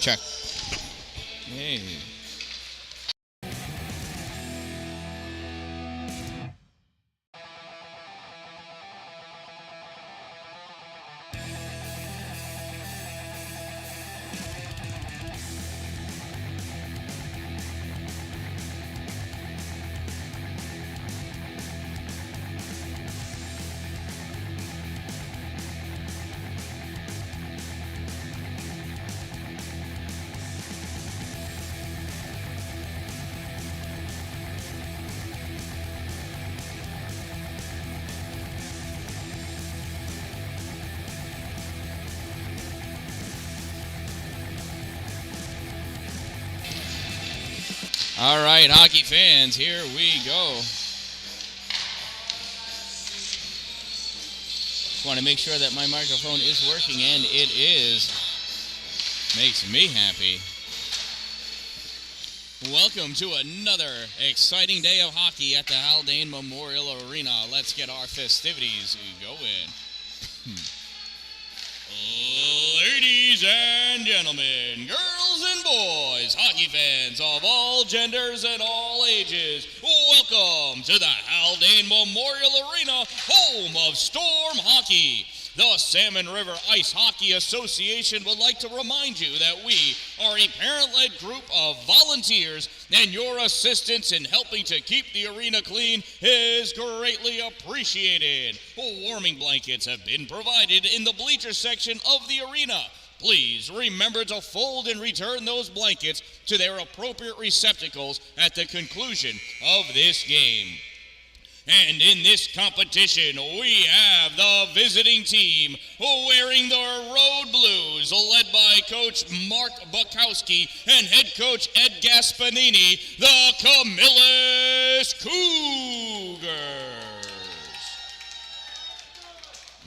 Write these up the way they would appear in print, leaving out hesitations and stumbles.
Check. Hey. All right, hockey fans, here we go. Just want to make sure that my microphone is working, and it is. Makes me happy. Welcome to another exciting day of hockey at the Haldane Memorial Arena. Let's get our festivities going. Ladies and gentlemen, girls and boys, hockey fans of all genders and all ages, welcome to the Haldane Memorial Arena, home of Storm Hockey. The Salmon River Ice Hockey Association would like to remind you that we are a parent-led group of volunteers, and your assistance in helping to keep the arena clean is greatly appreciated. Warming blankets have been provided in the bleacher section of the arena. Please remember to fold and return those blankets to their appropriate receptacles at the conclusion of this game. And in this competition, we have the visiting team wearing the Road Blues, led by Coach Mark Bukowski and head coach Ed Gaspanini, the Camillus Cougars.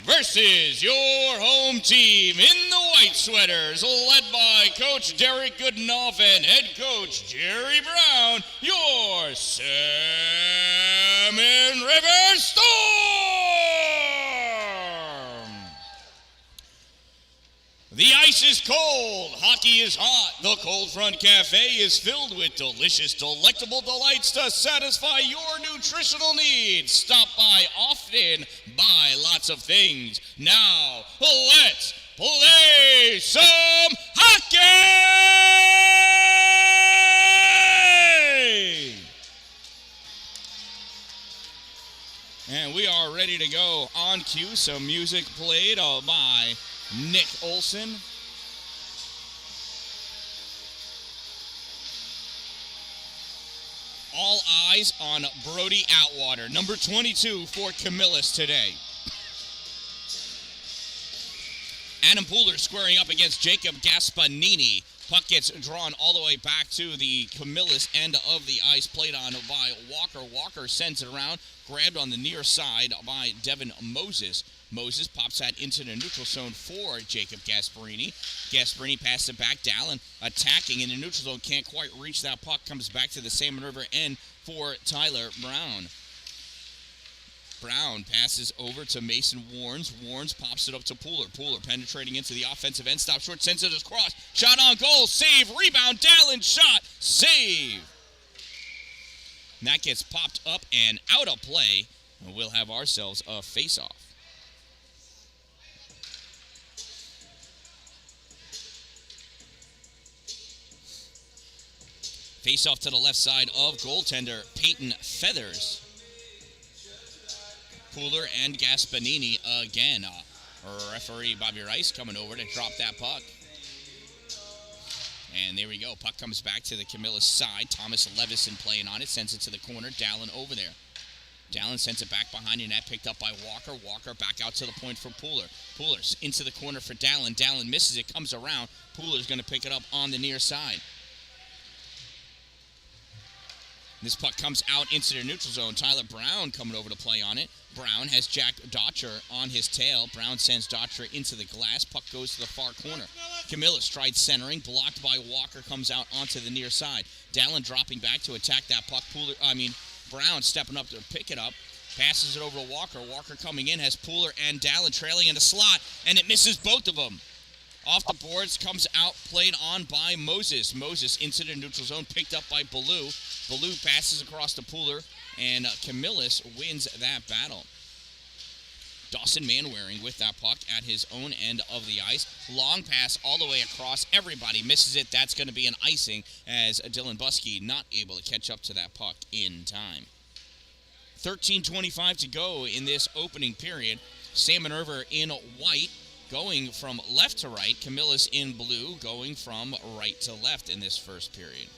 Versus your home team in the white sweaters, led by Coach Derek Goodenough and head coach Jerry Brown, your Salmon River Storm! The ice is cold, hockey is hot. The Cold Front Cafe is filled with delicious, delectable delights to satisfy your nutritional needs. Stop by often, buy lots of things. Now, let's play some hockey! And we are ready to go. On cue, some music played by Nick Olson. All eyes on Brody Atwater, number 22 for Camillus today. Adam Pooler squaring up against Jacob Gaspanini. Puck gets drawn all the way back to the Camillus end of the ice, played on by Walker. Walker sends it around, grabbed on the near side by Devin Moses. Moses pops that into the neutral zone for Jacob Gasparini. Gasparini passes it back. Dalin attacking in the neutral zone. Can't quite reach that puck. Comes back to the Salmon River end for Tyler Brown. Brown passes over to Mason Warnes. Warnes pops it up to Pooler. Pooler penetrating into the offensive end. Stop short. Sends it across. Shot on goal. Save. Rebound. Dalin. Shot. Save. And that gets popped up and out of play. And we'll have ourselves a face-off. Face-off to the left side of goaltender Peyton Feathers. Pooler and Gaspanini again. Referee Bobby Rice coming over to drop that puck. And there we go. Puck comes back to the Camillus side. Thomas Levison playing on it. Sends it to the corner. Dalin over there. Dalin sends it back behind the net. Picked up by Walker. Walker back out to the point for Pooler. Pooler's into the corner for Dalin. Dalin misses it. Comes around. Pooler's going to pick it up on the near side. This puck comes out into the neutral zone. Tyler Brown coming over to play on it. Brown has Jack Dotcher on his tail. Brown sends Dotcher into the glass. Puck goes to the far corner. Camillus tried centering. Blocked by Walker. Comes out onto the near side. Dalin dropping back to attack that puck. Brown stepping up to pick it up. Passes it over to Walker. Walker coming in. Has Pooler and Dalin trailing in the slot. And it misses both of them. Off the boards, comes out, played on by Moses. Moses into the neutral zone, picked up by Baloo. Baloo passes across the pooler, and Camillus wins that battle. Dawson Manwaring with that puck at his own end of the ice. Long pass all the way across. Everybody misses it. That's going to be an icing as Dylan Buskey not able to catch up to that puck in time. 13:25 to go in this opening period. Salmon River in white going from left to right. Camillus in blue going from right to left in this first period.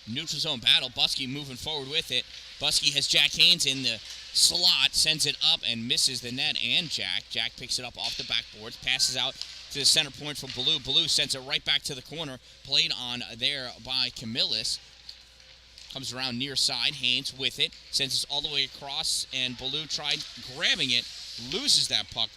Neutral zone battle. Buskey moving forward with it. Buskey has Jack Haynes in the slot, sends it up and misses the net and Jack. Jack picks it up off the backboards, passes out to the center point for Baloo. Baloo sends it right back to the corner. Played on there by Camillus. Comes around near side. Haynes with it. Sends it all the way across, and Baloo tried grabbing it. Loses that puck.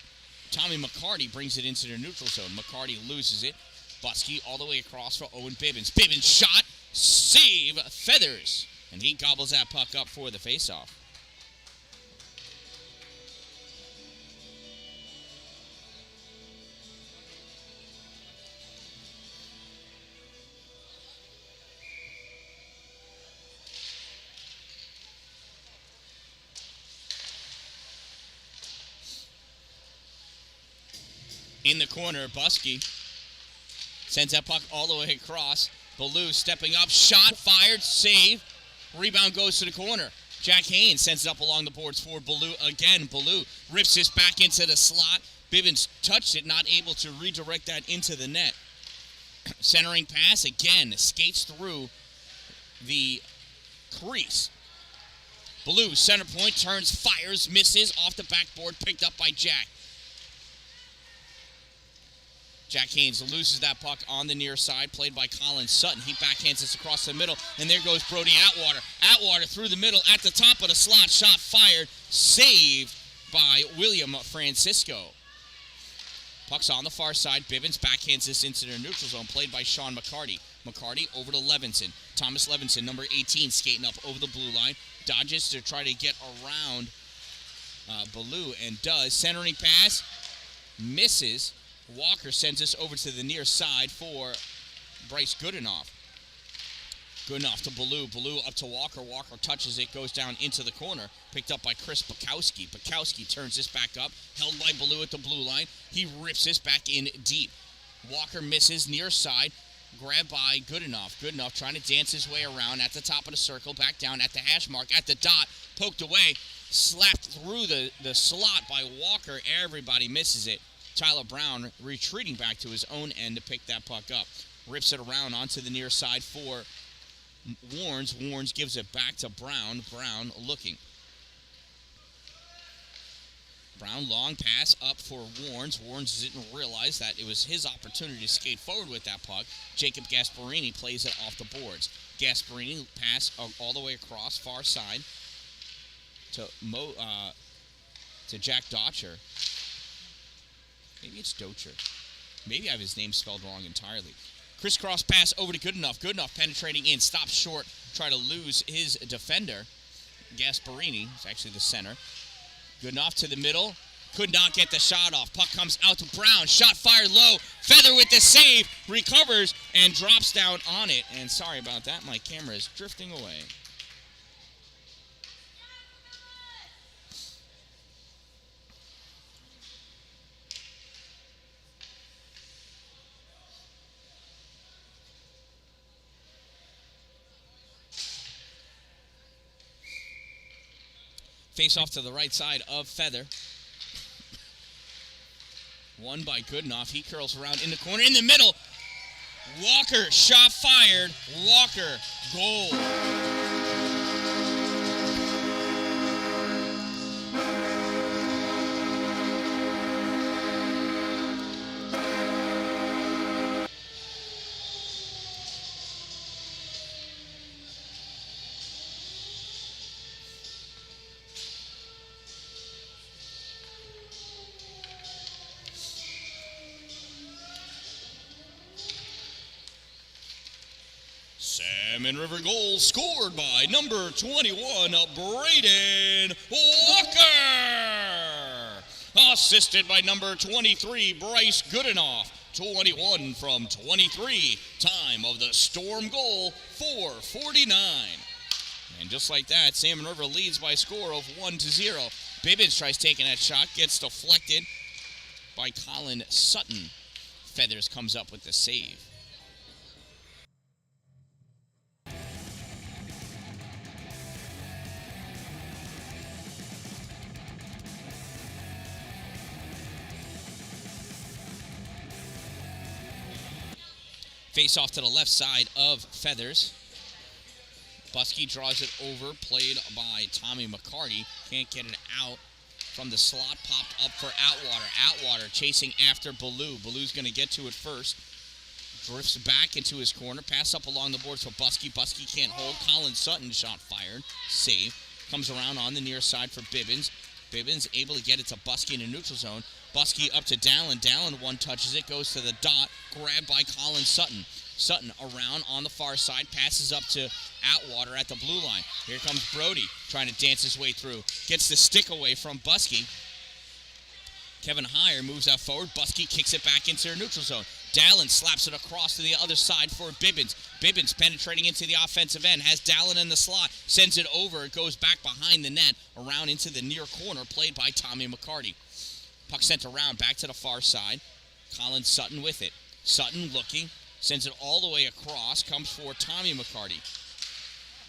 Tommy McCarty brings it into the neutral zone. McCarty loses it. Buskey all the way across for Owen Bibbins. Bibbins shot. Save Feathers. And he gobbles that puck up for the faceoff. In the corner, Buskey sends that puck all the way across. Baloo stepping up, shot, fired, save. Rebound goes to the corner. Jack Haynes sends it up along the boards for Baloo again. Baloo rips this back into the slot. Bibbins touched it, not able to redirect that into the net. Centering pass again, skates through the crease. Baloo, center point, turns, fires, misses, off the backboard, picked up by Jack. Jack Haynes loses that puck on the near side, played by Colin Sutton. He backhands this across the middle, and there goes Brody Atwater. Atwater through the middle, at the top of the slot, shot fired, saved by William Francisco. Puck's on the far side. Bibbins backhands this into their neutral zone, played by Sean McCarty. McCarty over to Levinson. Thomas Levinson, number 18, skating up over the blue line. Dodges to try to get around Baloo, and does. Centering pass, misses. Walker sends us over to the near side for Bryce Goodenough. Goodenough to Baloo. Baloo up to Walker. Walker touches it, goes down into the corner. Picked up by Chris Bukowski. Bukowski turns this back up. Held by Baloo at the blue line. He rips this back in deep. Walker misses near side. Grabbed by Goodenough. Goodenough trying to dance his way around at the top of the circle. Back down at the hash mark. At the dot. Poked away. Slapped through the slot by Walker. Everybody misses it. Tyler Brown retreating back to his own end to pick that puck up. Rips it around onto the near side for Warnes. Warnes gives it back to Brown. Brown looking. Brown, long pass up for Warnes. Warnes didn't realize that it was his opportunity to skate forward with that puck. Jacob Gasparini plays it off the boards. Gasparini pass all the way across, far side, to Jack Dotcher. Maybe it's Docher. Maybe I have his name spelled wrong entirely. Crisscross pass over to Goodenough. Goodenough penetrating in, stops short, try to lose his defender. Gasparini is actually the center. Goodenough to the middle. Could not get the shot off. Puck comes out to Brown. Shot fired low. Feather with the save. Recovers and drops down on it. And sorry about that. My camera is drifting away. Face off to the right side of Feather. Won by Goodenough. He curls around in the corner. In the middle. Walker. Shot fired. Walker. Goal. Salmon River goal scored by number 21, Braden Walker. Assisted by number 23, Bryce Goodenough. 21 from 23. Time of the Storm goal, 4:49. And just like that, Salmon River leads by a score of 1-0. Bibbins tries taking that shot, gets deflected by Colin Sutton. Feathers comes up with the save. Face off to the left side of Feathers. Buskey draws it over, played by Tommy McCarty. Can't get it out from the slot, popped up for Outwater. Outwater chasing after Ballou. Ballou's going to get to it first. Drifts back into his corner. Pass up along the boards for Buskey. Buskey can't hold. Colin Sutton shot fired. Save. Comes around on the near side for Bibbins. Bibbins able to get it to Buskey in the neutral zone. Buskey up to Dalin. Dalin one touches it, goes to the dot. Grabbed by Colin Sutton. Sutton around on the far side, passes up to Outwater at the blue line. Here comes Brody trying to dance his way through. Gets the stick away from Buskey. Kevin Heyer moves out forward. Buskey kicks it back into their neutral zone. Dalin slaps it across to the other side for Bibbins. Bibbins penetrating into the offensive end. Has Dalin in the slot. Sends it over. It goes back behind the net. Around into the near corner. Played by Tommy McCarty. Puck sent around back to the far side. Colin Sutton with it. Sutton looking. Sends it all the way across. Comes for Tommy McCarty.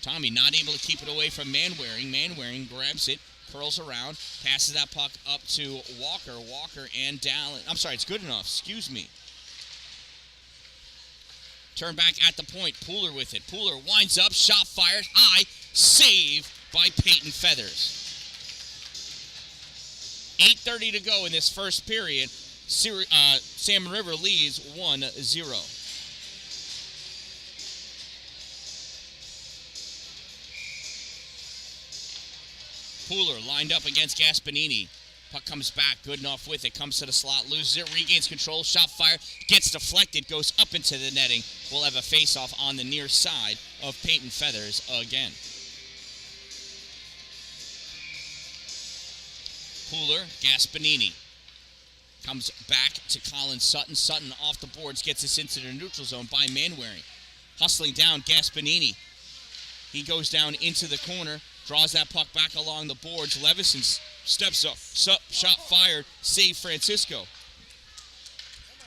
Tommy not able to keep it away from Manwaring. Manwaring grabs it. Curls around. Passes that puck up to Walker. Walker and Dalin. I'm sorry, it's Goodenough. Excuse me. Turn back at the point. Pooler with it. Pooler winds up. Shot fired. High. Save by Peyton Feathers. 8:30 to go in this first period. Salmon River leads 1-0. Pooler lined up against Gaspanini. Puck comes back. Goodenough with it. Comes to the slot. Loses it. Regains control. Shot fire. Gets deflected. Goes up into the netting. We'll have a face-off on the near side of Peyton Feathers again. Pooler. Gaspanini. Comes back to Colin Sutton. Sutton off the boards. Gets us into the neutral zone by Manwaring. Hustling down. Gaspanini. He goes down into the corner. Draws that puck back along the boards. Levison steps up. Shot fired. Save Francisco.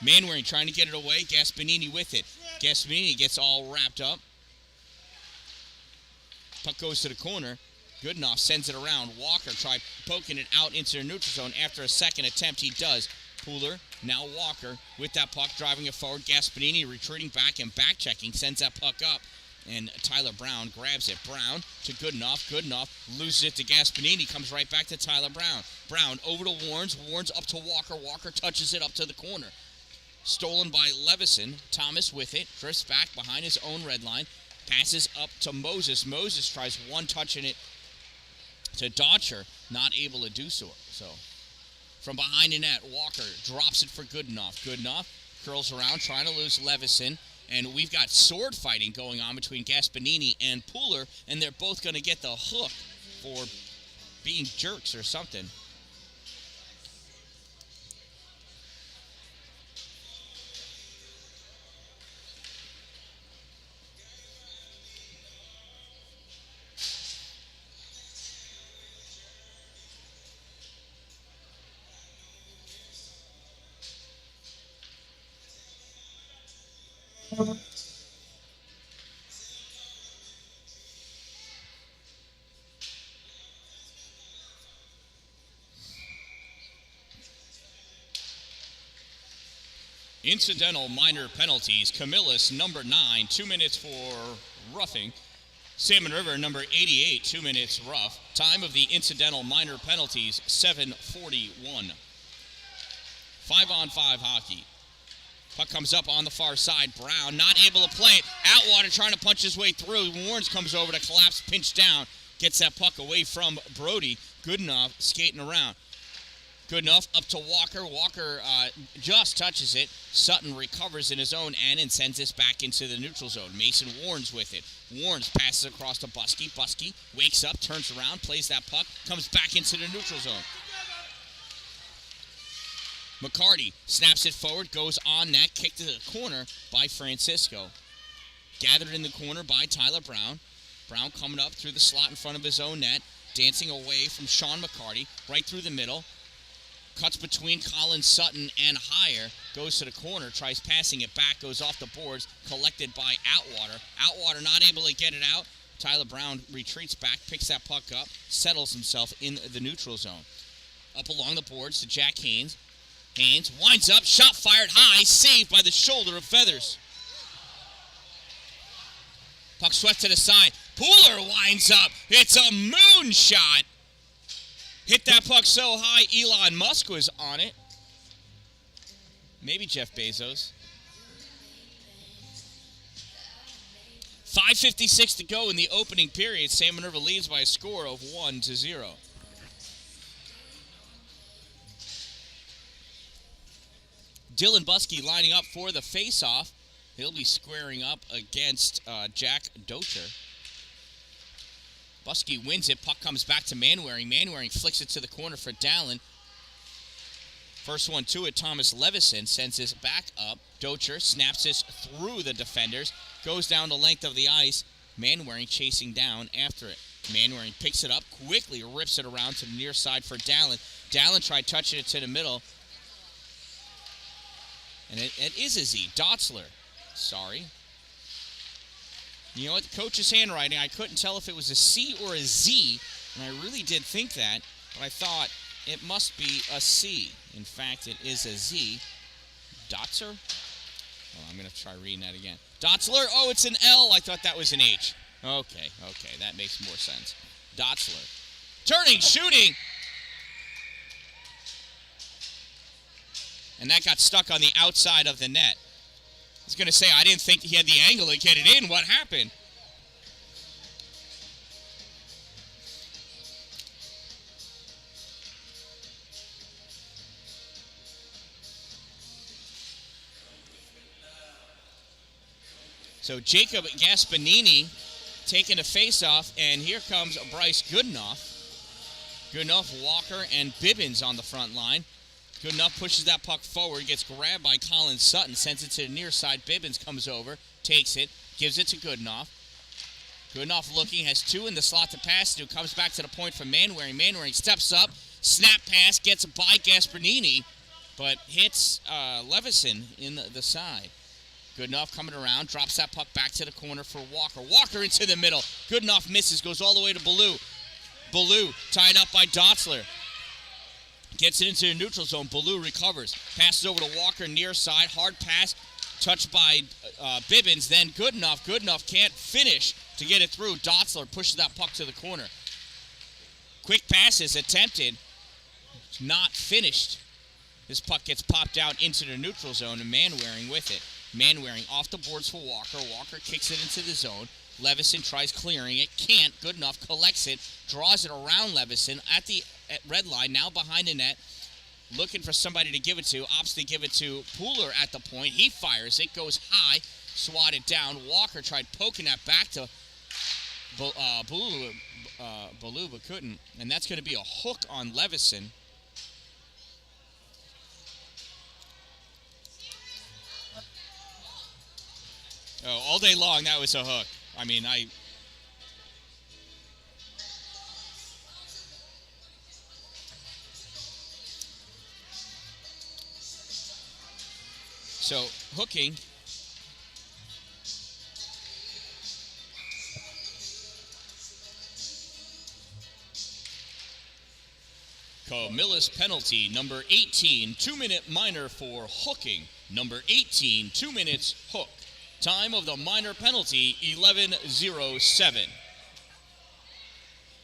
Manwaring trying to get it away. Gaspanini with it. Gaspanini gets all wrapped up. Puck goes to the corner. Goodenough sends it around. Walker tried poking it out into the neutral zone. After a second attempt, he does. Pooler, now Walker with that puck, driving it forward. Gaspanini retreating back and back checking. Sends that puck up. And Tyler Brown grabs it. Brown to Goodenough. Goodenough loses it to Gaspanini. Comes right back to Tyler Brown. Brown over to Warnes. Warnes up to Walker. Walker touches it up to the corner. Stolen by Levison. Thomas with it. Drifts back behind his own red line. Passes up to Moses. Moses tries one touch in it to Dodger. Not able to do so. From behind the net, Walker drops it for Goodenough. Goodenough curls around trying to lose Levison. And we've got sword fighting going on between Gaspanini and Pooler, and they're both going to get the hook for being jerks or something. Incidental minor penalties. Camillus, number 9, 2 minutes for roughing. Salmon River, number 88, 2 minutes rough. Time of the incidental minor penalties, 7:41. 5-on-5 hockey. Puck comes up on the far side. Brown not able to play it. Outwater trying to punch his way through. Warnes comes over to collapse, pinch down. Gets that puck away from Brody. Goodenough skating around. Good enough, up to Walker. Walker just touches it. Sutton recovers in his own end and sends this back into the neutral zone. Mason Warnes with it. Warnes passes across to Buskey. Buskey wakes up, turns around, plays that puck, comes back into the neutral zone. McCarty snaps it forward, goes on net, kicked to the corner by Francisco. Gathered in the corner by Tyler Brown. Brown coming up through the slot in front of his own net, dancing away from Sean McCarty, right through the middle. Cuts between Colin Sutton and Heyer. Goes to the corner, tries passing it back, goes off the boards, collected by Outwater. Outwater not able to get it out. Tyler Brown retreats back, picks that puck up, settles himself in the neutral zone. Up along the boards to Jack Haynes. Haynes winds up, shot fired high, saved by the shoulder of Feathers. Puck swept to the side. Pooler winds up. It's a moonshot. Hit that puck so high, Elon Musk was on it. Maybe Jeff Bezos. 5:56 to go in the opening period. Sam Minerva leads by a score of 1-0. Dylan Buskey lining up for the face-off. He'll be squaring up against Jack Docher. Buskey wins it. Puck comes back to Manwaring. Manwaring flicks it to the corner for Dalin. First one to it, Thomas Levison sends this back up. Docher snaps this through the defenders. Goes down the length of the ice. Manwaring chasing down after it. Manwaring picks it up, quickly rips it around to the near side for Dalin. Dalin tried touching it to the middle. And it is a Z. Dotzler. Sorry. You know what? The coach's handwriting, I couldn't tell if it was a C or a Z, and I really did think that, but I thought it must be a C. In fact, it is a Z. Dotzer? Oh, I'm going to try reading that again. Dotzler? Oh, it's an L. I thought that was an H. Okay, that makes more sense. Dotzler. Turning, shooting! And that got stuck on the outside of the net. I was going to say, I didn't think he had the angle to get it in. What happened? So Jacob Gaspanini taking a face-off, and here comes Bryce Goodenough. Goodenough, Walker, and Bibbins on the front line. Goodenough pushes that puck forward, gets grabbed by Colin Sutton, sends it to the near side. Bibbins comes over, takes it, gives it to Goodenough. Goodenough looking, has two in the slot to pass to, comes back to the point for Manwaring. Manwaring steps up, snap pass, gets by Gasparini, but hits Levison in the side. Goodenough coming around, drops that puck back to the corner for Walker. Walker into the middle. Goodenough misses, goes all the way to Ballou. Ballou tied up by Dotzler. Gets it into the neutral zone. Ballou recovers. Passes over to Walker near side. Hard pass. Touched by Bibbins. Then Goodenough. Goodenough can't finish to get it through. Dotzler pushes that puck to the corner. Quick passes attempted. Not finished. This puck gets popped out into the neutral zone, and Manwaring with it. Manwaring off the boards for Walker. Walker kicks it into the zone. Levison tries clearing it. Can't. Goodenough collects it. Draws it around Levison at the red line. Now behind the net. Looking for somebody to give it to. Opts to give it to Pooler at the point. He fires it. Goes high. Swatted down. Walker tried poking that back to Ballou, but couldn't. And that's going to be a hook on Levison. Oh, all day long, that was a hook. I mean, So, hooking. Camillus penalty, number 18, 2-minute minor for hooking. Number 18, 2 minutes, hook. Time of the minor penalty, 11:07.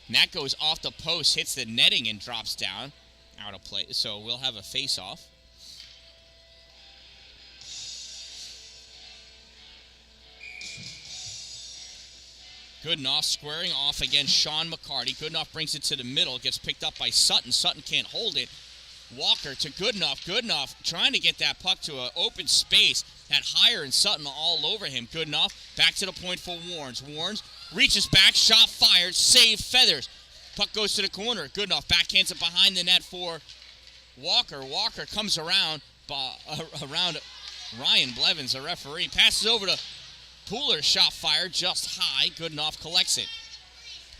And that goes off the post, hits the netting, and drops down. Out of play. So we'll have a face-off. Goodenough squaring off against Sean McCarty. Goodenough brings it to the middle. Gets picked up by Sutton. Sutton can't hold it. Walker to Goodenough, trying to get that puck to an open space. Had Hire and Sutton all over him. Goodenough, back to the point for Warnes. Warnes reaches back, shot fired, save Feathers. Puck goes to the corner. Goodenough backhands it behind the net for Walker. Walker comes around Ryan Blevins, the referee. Passes over to Pooler, shot fired, just high. Goodenough collects it.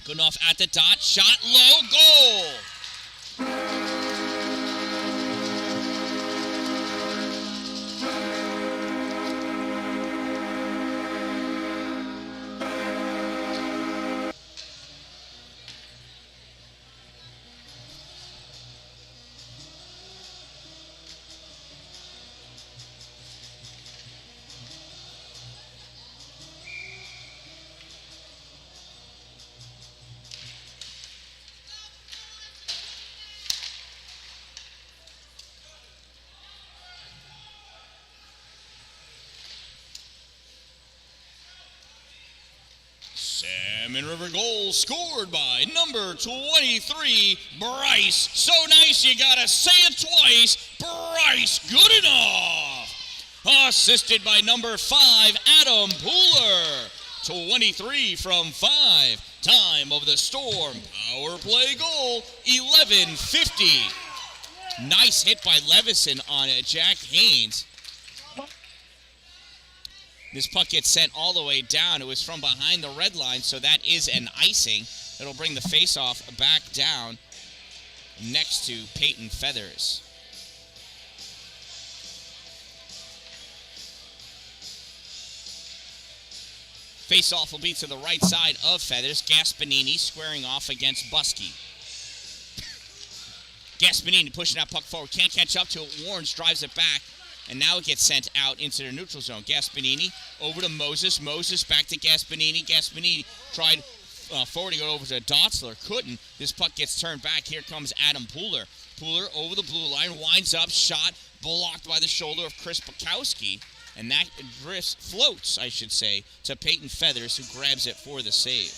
Goodenough at the dot, shot low, goal! Salmon River goal scored by number 23, Bryce. So nice you gotta say it twice. Bryce Goodenough. Assisted by number 5, Adam Pooler. 23 from 5. Time of the Storm. Power play goal, 11:50. Nice hit by Levison on Jack Haynes. This puck gets sent all the way down. It was from behind the red line, so that is an icing. It'll bring the faceoff back down next to Peyton Feathers. Faceoff will be to the right side of Feathers. Gaspanini squaring off against Buskey. Gaspanini pushing that puck forward. Can't catch up to it. Warnes drives it back. And now it gets sent out into the neutral zone. Gaspanini over to Moses. Moses back to Gaspanini. Gaspanini tried forwarding it over to Dotzler. Couldn't. This puck gets turned back. Here comes Adam Pooler. Pooler over the blue line. Winds up. Shot. Blocked by the shoulder of Chris Bukowski. And that floats, I should say, to Peyton Feathers, who grabs it for the save.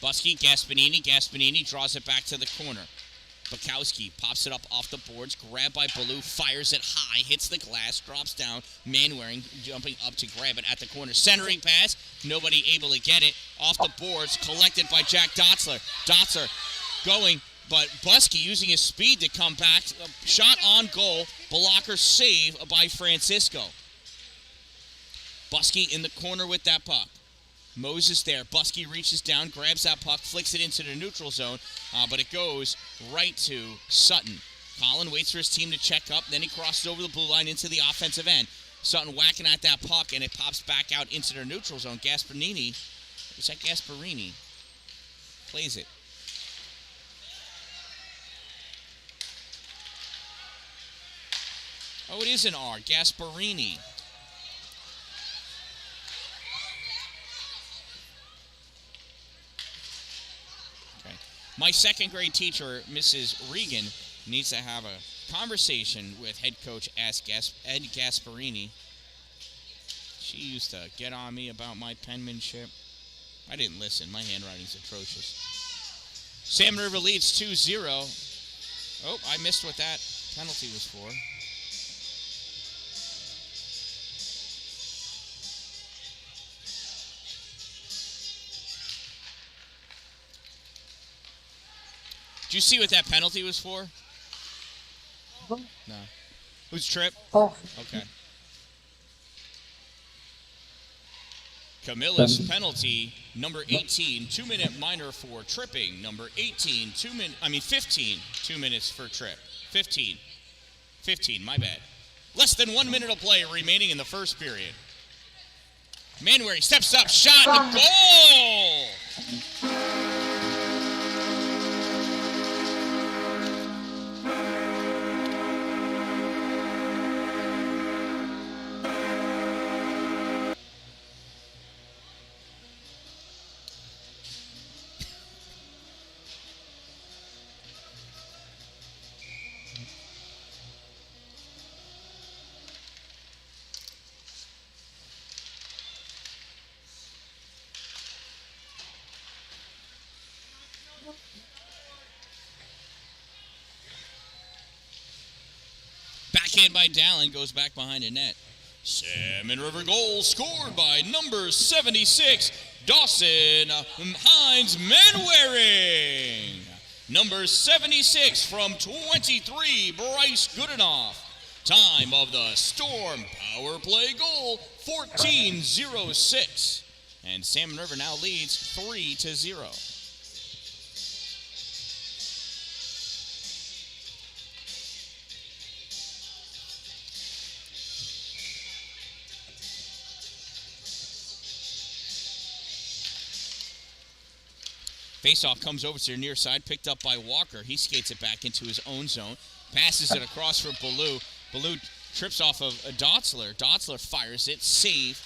Buskey, Gaspanini draws it back to the corner. Bukowski pops it up off the boards, grabbed by Ballou, fires it high, hits the glass, drops down. Manwaring jumping up to grab it at the corner. Centering pass, nobody able to get it. Off the boards, collected by Jack Dotzler. Dotzler going, but Buskey using his speed to come back. Shot on goal, blocker save by Francisco. Buskey in the corner with that puck. Moses there. Buskey reaches down, grabs that puck, flicks it into the neutral zone, but it goes right to Sutton. Colin waits for his team to check up, then he crosses over the blue line into the offensive end. Sutton whacking at that puck, and it pops back out into the neutral zone. Gasparini, is that Gasparini? Plays it. Oh, it is an R. Gasparini. My second grade teacher, Mrs. Regan, needs to have a conversation with head coach Ed Gasparini. She used to get on me about my penmanship. I didn't listen. My handwriting's atrocious. Salmon River leads 2-0. Oh, I missed what that penalty was for. Did you see what that penalty was for? No. Whose trip? Oh. Okay. Camillus penalty, number 18, 2-minute minor for tripping. Number 18, 15, 2 minutes for trip. 15, my bad. Less than 1 minute of play remaining in the first period. Manwaring steps up, shot, and goal! Backhand by Dalin, goes back behind the net. Salmon River goal scored by number 76, Dawson Hines Manwaring. Number 76 from 23, Bryce Goodenough. Time of the Storm power play goal, 14:06. And Salmon River now leads 3-0. Faceoff comes over to the near side, picked up by Walker. He skates it back into his own zone, passes it across for Ballou. Ballou trips off of Dotzler. Dotzler fires it, save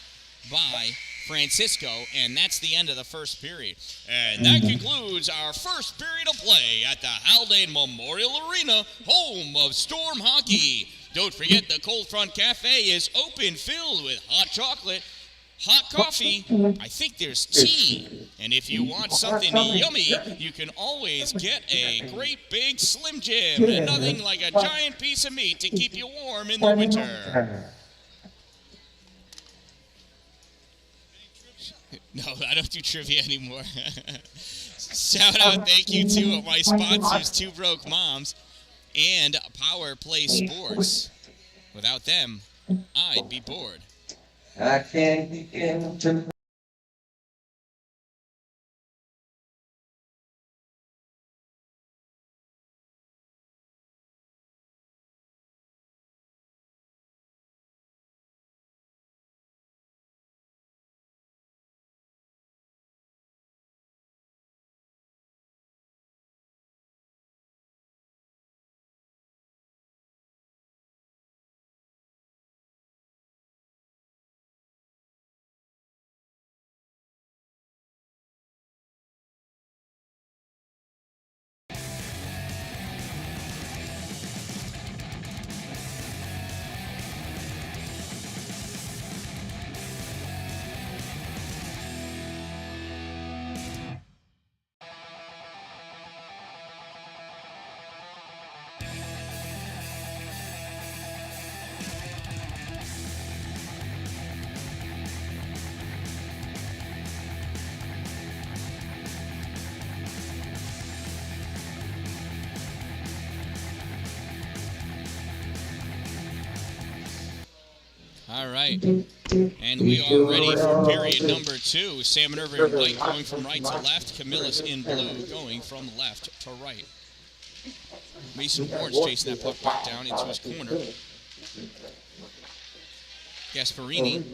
by Francisco, and that's the end of the first period. And that concludes our first period of play at the Haldane Memorial Arena, home of Storm Hockey. Don't forget the Cold Front Cafe is open, filled with hot chocolate, hot coffee, I think there's tea. And if you want something yummy, you can always get a great big Slim Jim. And nothing like a giant piece of meat to keep you warm in the winter. No, I don't do trivia anymore. Shout out, thank you to my sponsors, Two Broke Moms and Power Play Sports. Without them, I'd be bored. I can't begin to. All right, and we are ready for period number 2. Salmon River in white going from right to left. Camillus in blue going from left to right. Mason Ward's chasing that puck back down into his corner. Gasparini.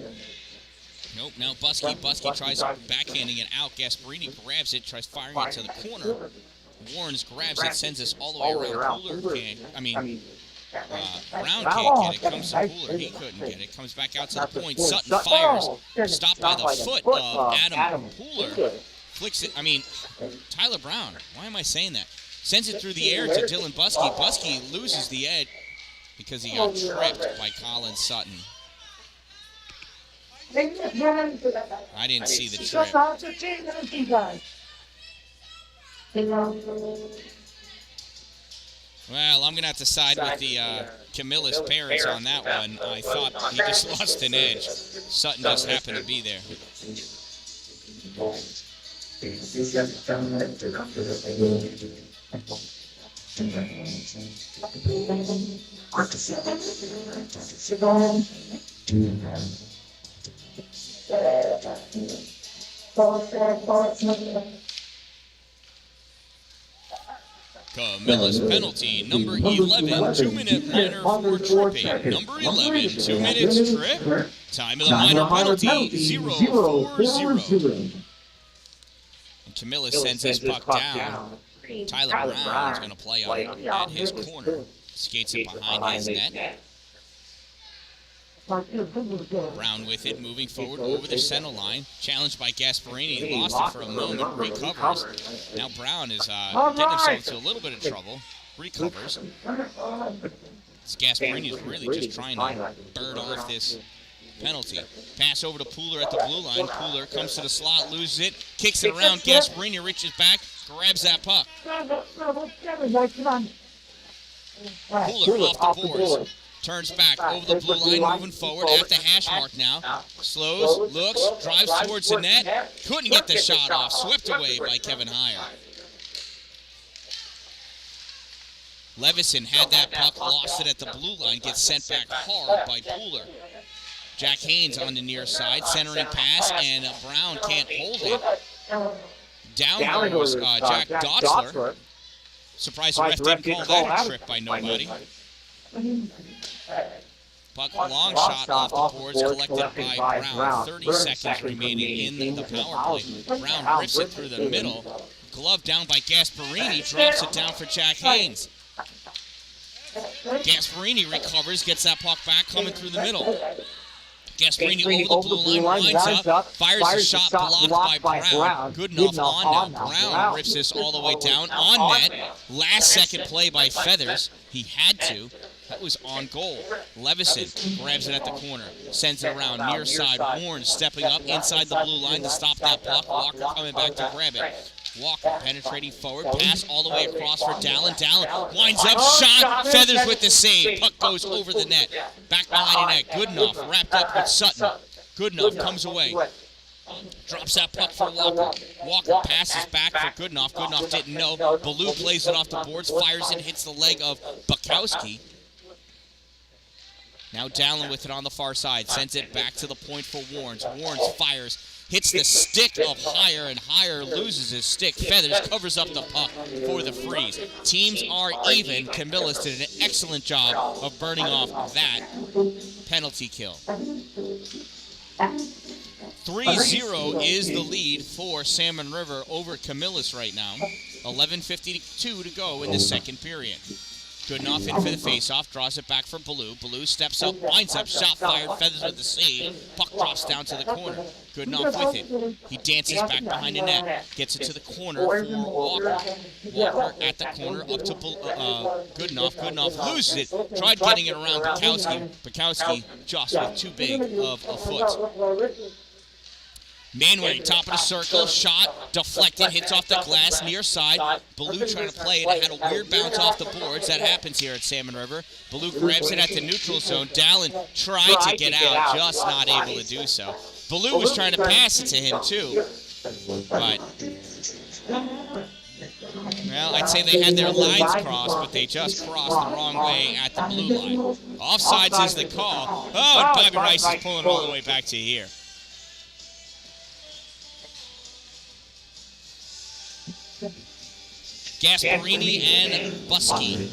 Nope, now Buskey. Buskey tries backhanding it out. Gasparini grabs it, tries firing it to the corner. Warnes grabs it, sends us all the way around. Brown can't get it, comes to Pooler, he couldn't get it, comes back out to the point, Sutton fires, stopped by the foot of Adam Pooler, flicks it, Tyler Brown, why am I saying that? Sends it through the air to Dylan Buskey. Buskey loses the edge because he got tripped by Colin Sutton. I didn't see the trip. Well, I'm going to have to side with the Camillus parents on that one. I thought he just lost an edge. Sutton just happened to be there. Camillus penalty, number 11, 2-minute minor for tripping. Number 11, 2 minutes trip. Time of the minor penalty, 0-4-0. And Camillus sends his puck down. Tyler Brown is going to play on at his corner. Skates it behind his net. Brown with it, moving forward over the center line. Challenged by Gasparini, lost it for a moment, recovers. Now Brown is getting himself into a little bit of trouble. Recovers. Gasparini is really just trying to bird off this penalty. Pass over to Pooler at the blue line. Pooler comes to the slot, loses it, kicks it around. Gasparini reaches back, grabs that puck. Pooler off the boards. Turns back over the blue line, moving forward at the hash mark now. Slows, looks, drives towards the net. Couldn't get the shot off. Swept away by Kevin Heyer. Levison had that puck, lost it at the blue line, gets sent back hard by Pooler. Jack Haynes on the near side, centering pass, and Brown can't hold it. Down goes Jack Dotzler. Surprised the ref didn't call that a trip by nobody. Puck, long shot off the boards, collected by Brown. 30 seconds remaining in the power play. Brown rips it through the middle. Glove down by Gasparini, drops it down for Jack Haynes. Gasparini recovers, gets that puck back, coming through the middle. Gasparini over the blue line, lines up, fires a shot blocked by Brown. Good enough on now. Brown rips this all the way down, on net. Last second play by Feathers. He had to. That was on goal. Levison grabs it at the corner, sends it around near side. Warren stepping up inside the blue line to stop that puck. Walker coming back to grab it. Walker penetrating forward, pass all the way across for Dalin. Dalin winds up, shot, Feathers with the save. Puck goes over the net, back behind the net. Good enough, wrapped up with Sutton. Good enough, comes away. Drops that puck for Walker. Walker passes back for Goodenough. Goodenough didn't know. Baloo plays it off the boards, fires it, hits the leg of Bukowski. Now Dalin with it on the far side, sends it back to the point for Warnes. Warnes fires, hits the stick of Heyer, and Heyer loses his stick. Feathers covers up the puck for the freeze. Teams are even. Camillus did an excellent job of burning off that penalty kill. 3-0 is the lead for Salmon River over Camillus right now. 11:52 to go in the second period. Goodenough in for the faceoff, draws it back for Baloo. Baloo steps up, winds up, shot fired, Feathers with the save. Puck drops down to the corner. Goodenough with it. He dances back behind the net, gets it to the corner for Walker. Walker at the corner, up to Goodenough. Goodenough loses it, tried getting it around Bukowski. Bukowski just with too big of a foot. Manway, top of the circle, shot, deflected, hits off the glass, near side. Baloo trying to play it. It had a weird bounce off the boards. That happens here at Salmon River. Baloo grabs it at the neutral zone. Dalin tried to get out, just not able to do so. Baloo was trying to pass it to him, too. But, well, I'd say they had their lines crossed, but they just crossed the wrong way at the blue line. Offsides is the call. Oh, and Bobby Rice is pulling all the way back to here. Gasparini and Buskey.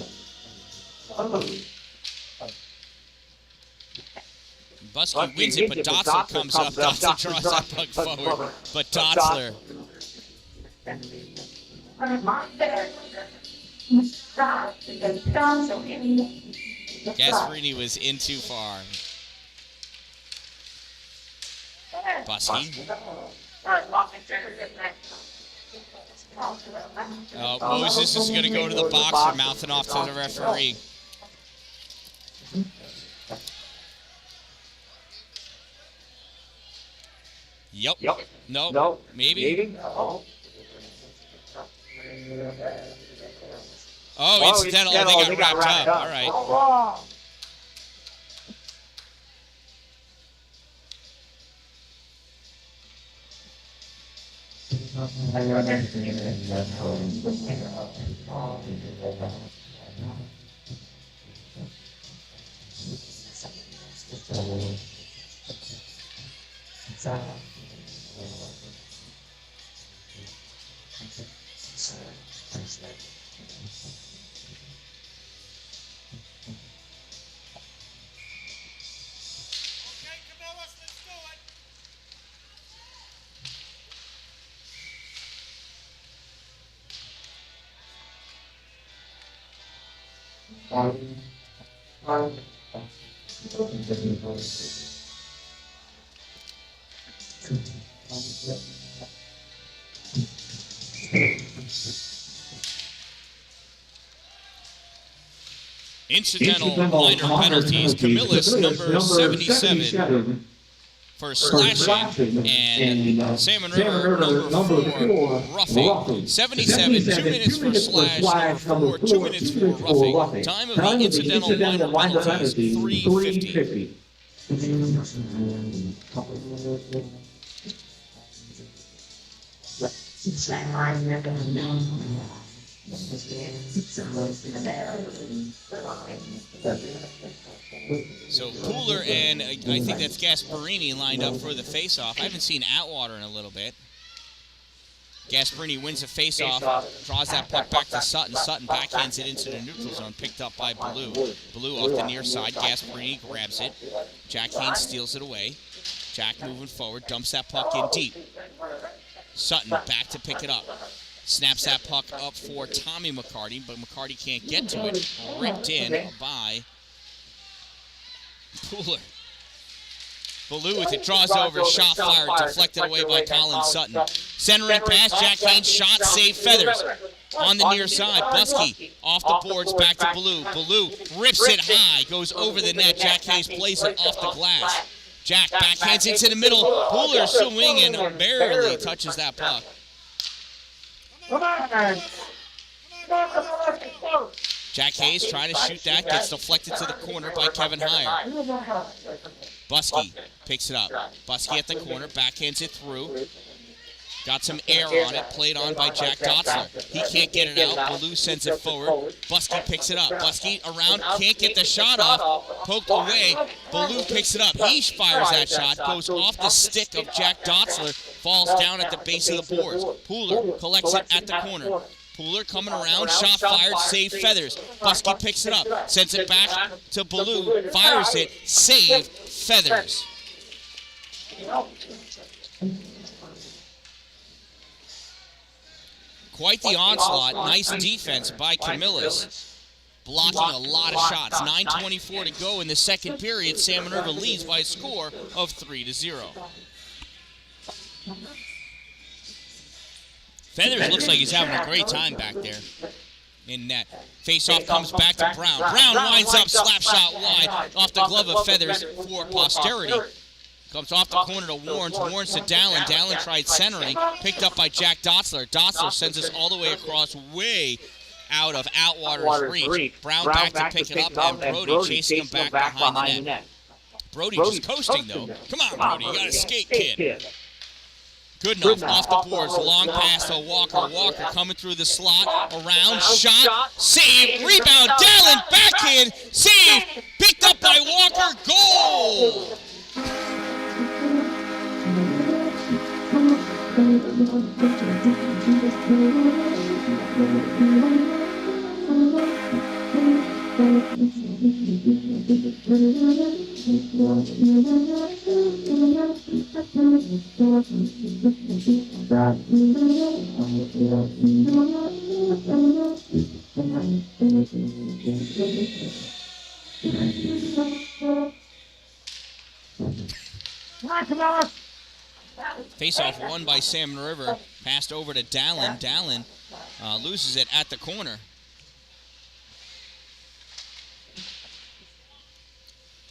Buskey wins it, but Dotzler comes up. Dotzler draws that puck forward, but Dotzler. Gasparini was in too far. Buskey. Moses is going to go to the box and mouthing off to the referee. Yep. No. Maybe. Oh, incidental. They got wrapped up. All right. Incidental minor penalties. Camillus, number 77. for slashing, and Salmon River, number 4, roughing. 77, 2 minutes for slash, number 4, 2 minutes for roughing. Time of the incidental minor penalties, 3:50. So Cooler and I think that's Gasparini lined up for the face-off. I haven't seen Atwater in a little bit. Gasparini wins the face-off, draws that puck back to Sutton. Sutton backhands it into the neutral zone, picked up by Blue. Blue off the near side. Gasparini grabs it. Jack Haynes steals it away. Jack moving forward, dumps that puck in deep. Sutton back to pick it up. Snaps that puck up for Tommy McCarty, but McCarty can't get to it. Ripped in by Cooler. Baloo with it, draws over, shot fired, deflected away by Colin Sutton. Centering pass, Jack Haynes, shot, save, Feathers. On the near side, Buskey off the boards, back to Baloo. Baloo rips it high, goes over the net. Jack Haynes plays it off the glass. Jack backhands into the middle. Cooler swinging and barely touches that puck. Jack Hayes trying to shoot that, gets deflected to the corner by Kevin Heyer. Buskey picks it up. Buskey at the corner, backhands it through. Got some air on it, played on by Jack Dotzler. He can't get it out. Baloo sends it forward. Buskey picks it up. Buskey around, can't get the shot off. Poked away. Baloo picks it up. He fires that shot, goes off the stick of Jack Dotzler, falls down at the base of the boards. Pooler collects it at the corner. Pooler coming around, shot fired, save, Feathers. Buskey picks it up, sends it back to Baloo, fires it, save, Feathers. Quite the onslaught. Nice defense by Camillus. Blocking a lot of shots. 9:24 to go in the second period. Salmon River leads by a score of 3-0. Feathers looks like he's having a great time back there in net. Face-off comes back to Brown. Brown winds up, slap shot wide off the glove of Feathers for posterity. Comes off the corner to Warnes. Warnes to Dallin. Dallin tried centering. Picked up by Jack Dotzler. Dotzler sends us all the way across, way out of Atwater's reach. Brown back to pick it up, and Brody chasing him back behind the net. Brody just coasting, though. Come on, Brody. You got to skate, kid. Good enough. Off the boards. Long pass to Walker. Walker coming through the slot. Around. Shot. Save. Rebound. Dallin. Backhand. Save. Picked up by Walker. Goal. Face-off won by Salmon River. Passed over to Dallin. Dallin loses it at the corner.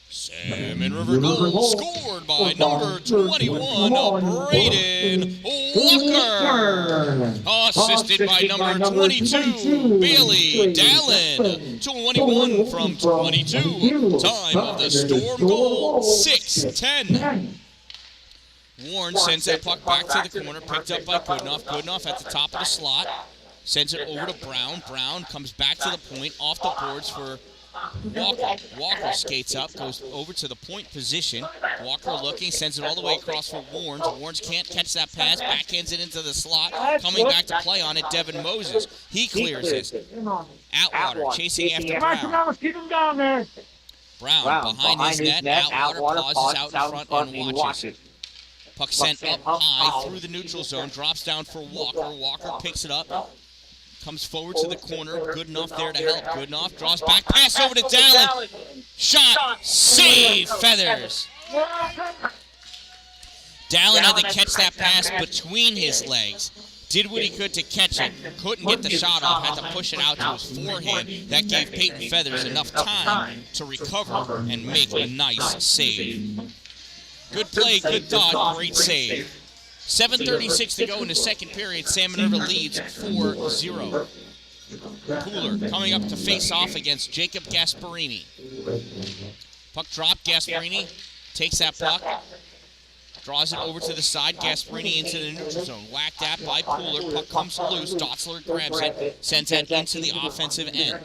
Salmon River goal scored by number 21, Braden Walker. Assisted by number 22, Bailey Dallin. 21 from 22. Time of the Storm goal, 6:10. Warren sends that puck back to the corner, picked up by Goodenough. Goodenough at the top of the slot. Sends it over to Brown. Brown comes back to the point, off the boards for Walker. Walker skates up, goes over to the point position. Walker looking, sends it all the way across for Warnes. Warnes can't catch that pass, backhands it into the slot. Coming back to play on it, Devin Moses. He clears this. Atwater chasing after Brown. Brown behind his net. Atwater pauses out in front and watches. Puck sent up high through the neutral zone, drops down for Walker. Walker picks it up. Comes forward to the corner. Goodenough there to help. Goodenough draws back. Pass over to Dallin. Shot. Save. Feathers. Dallin had to catch that pass between his legs. Did what he could to catch it. Couldn't get the shot off. Had to push it out to his forehand. That gave Peyton Feathers enough time to recover and make a nice save. Good play, good dodge, great save. 7:36 to go in the second period. Salmon River leads 4-0. Pooler coming up to face off against Jacob Gasparini. Puck drop, Gasparini takes that puck, draws it over to the side, Gasparini into the neutral zone. Whacked at by Pooler, puck comes loose, Dotzler grabs it, sends it into the offensive end.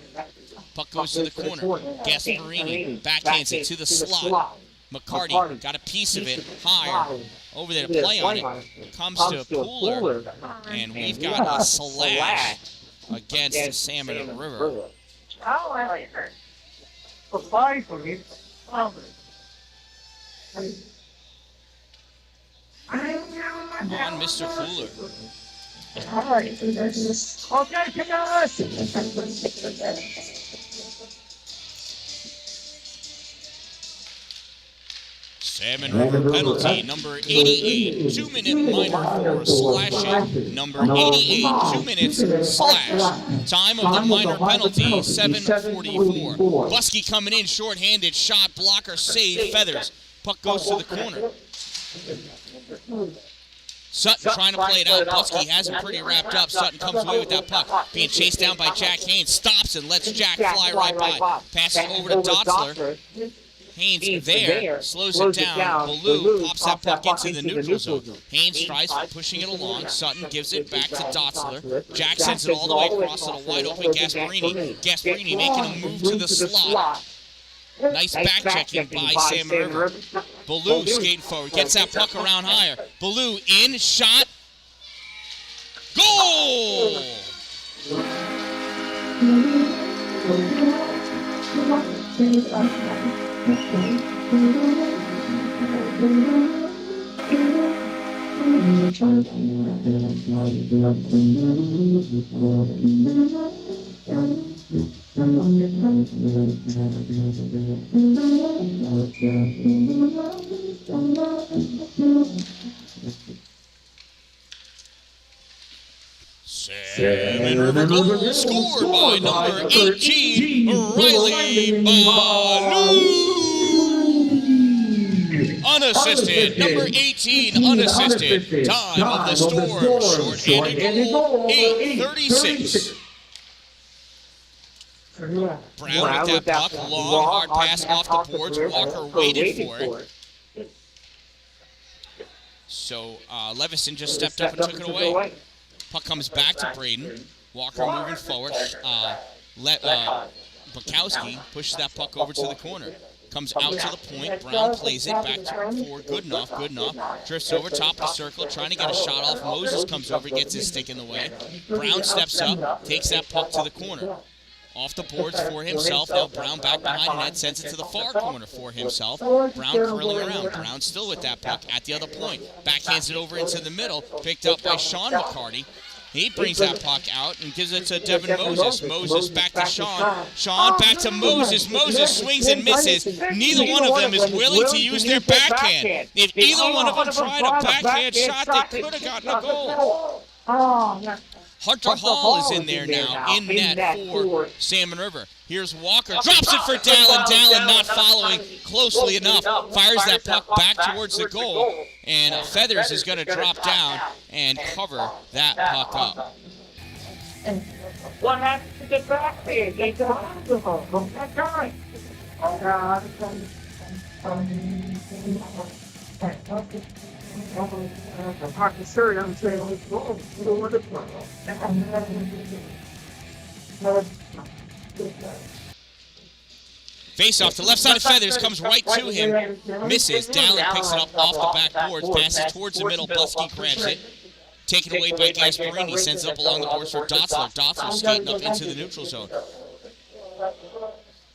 Puck goes to the corner, Gasparini backhands it to the slot. McCarty got a piece of it, higher, over there to play on it, comes to Pooler, and we've got a slash against the Salmon River. Come on, Mr. Pooler. Okay, Camillus! Salmon River penalty, number 88, 2-minute minor for slashing, number 88, 2 minutes slash. Time of the minor penalty, 7:44. Buskey coming in, short-handed, shot, blocker, save, feathers. Puck goes to the corner. Sutton trying to play it out. Buskey has him pretty wrapped up. Sutton comes away with that puck. Being chased down by Jack Haynes. Stops and lets Jack fly right by. Passes over to Dotzler. Haynes there, slows it down. Ballou pops that puck into the neutral zone. Haynes tries pushing it along. Sutton gives it back to Dotzler. Jack sends it all the way across to the wide open Gasparini. Gasparini making a move to the slot. Nice back checking by Salmon River. Ballou skating forward, gets that puck around higher. Ballou in, shot. Goal! Salmon River goal scored by number 18, Riley Ballou. Unassisted, number 18, unassisted. Time of the Storm, short-handed goal, 8:36. Brown with that puck, long, hard pass off the boards. Walker waited for it. So Levison just stepped up and took it away. Puck comes back to Braden. Walker moving forward. Bukowski pushes that puck over to the corner. Comes out to the point. Brown plays it back to forward. Good enough. Drifts over top of the circle, trying to get a shot off. Moses comes over, gets his stick in the way. Brown steps up, takes that puck to the corner. Off the boards for himself. Now Brown back behind net, sends it to the far corner for himself. Brown curling around. Brown still with that puck at the other point. Backhands it over into the middle. Picked up by Sean McCarty. He brings that puck out and gives it to Devin Moses. Moses back to Sean. Sean back to Moses. Moses swings and misses. Neither one of them is willing to use their backhand. If either one of them tried a backhand shot, they could have gotten a goal. Hunter Hall is in there now, in net for Salmon River. Here's Walker, drops it for Dallin. Dallin not following closely enough, fires that puck back towards the goal, and Feathers is going to drop down and cover that puck up. What has to get back there? Get to the hospital. From that guy. Face off to left side of Feathers, comes right to him, misses. Dallin picks it up off the backboards, passes towards the middle. Buskey grabs it, taken away by Gasparini, sends it up along the boards for Dotzler. Dotzler skating up into the neutral zone.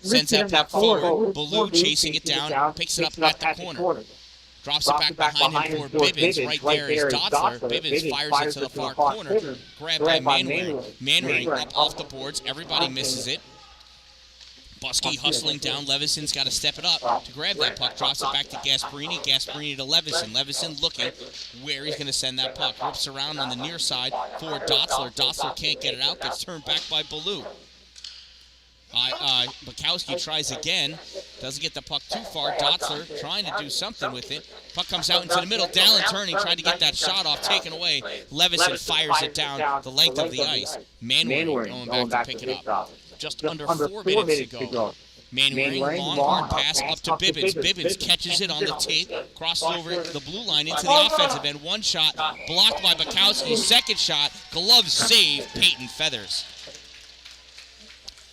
Sends that puck forward. Ballou chasing it down, picks it up at the corner. Drops it back behind him for Bibbins. Right there is Dotzler. Bibbins fires it to the far corner. Grabbed by Manwaring. Manwaring up off the boards. Everybody misses it. Buskey hustling down. Levison's got to step it up to grab that puck. Drops it back to Gasparini. Gasparini to Levison. Levison looking where he's going to send that puck. Rips around on the near side for Dotzler. Dotzler can't get it out. Gets turned back by Ballou. Bukowski tries again. Doesn't get the puck too far. Dotzler trying to do something with it. Puck comes out into the middle. Dalin turning, tried to get that shot off, taken away. Levison fires it down the length of the ice. Manwaring going back to pick it up. Just under 4 minutes to go. Manwaring, long hard pass up to Bibbins. Bibbins catches it on the tape, crosses over the blue line into the offensive end. One shot blocked by Bukowski. Second shot, glove save, Peyton Feathers.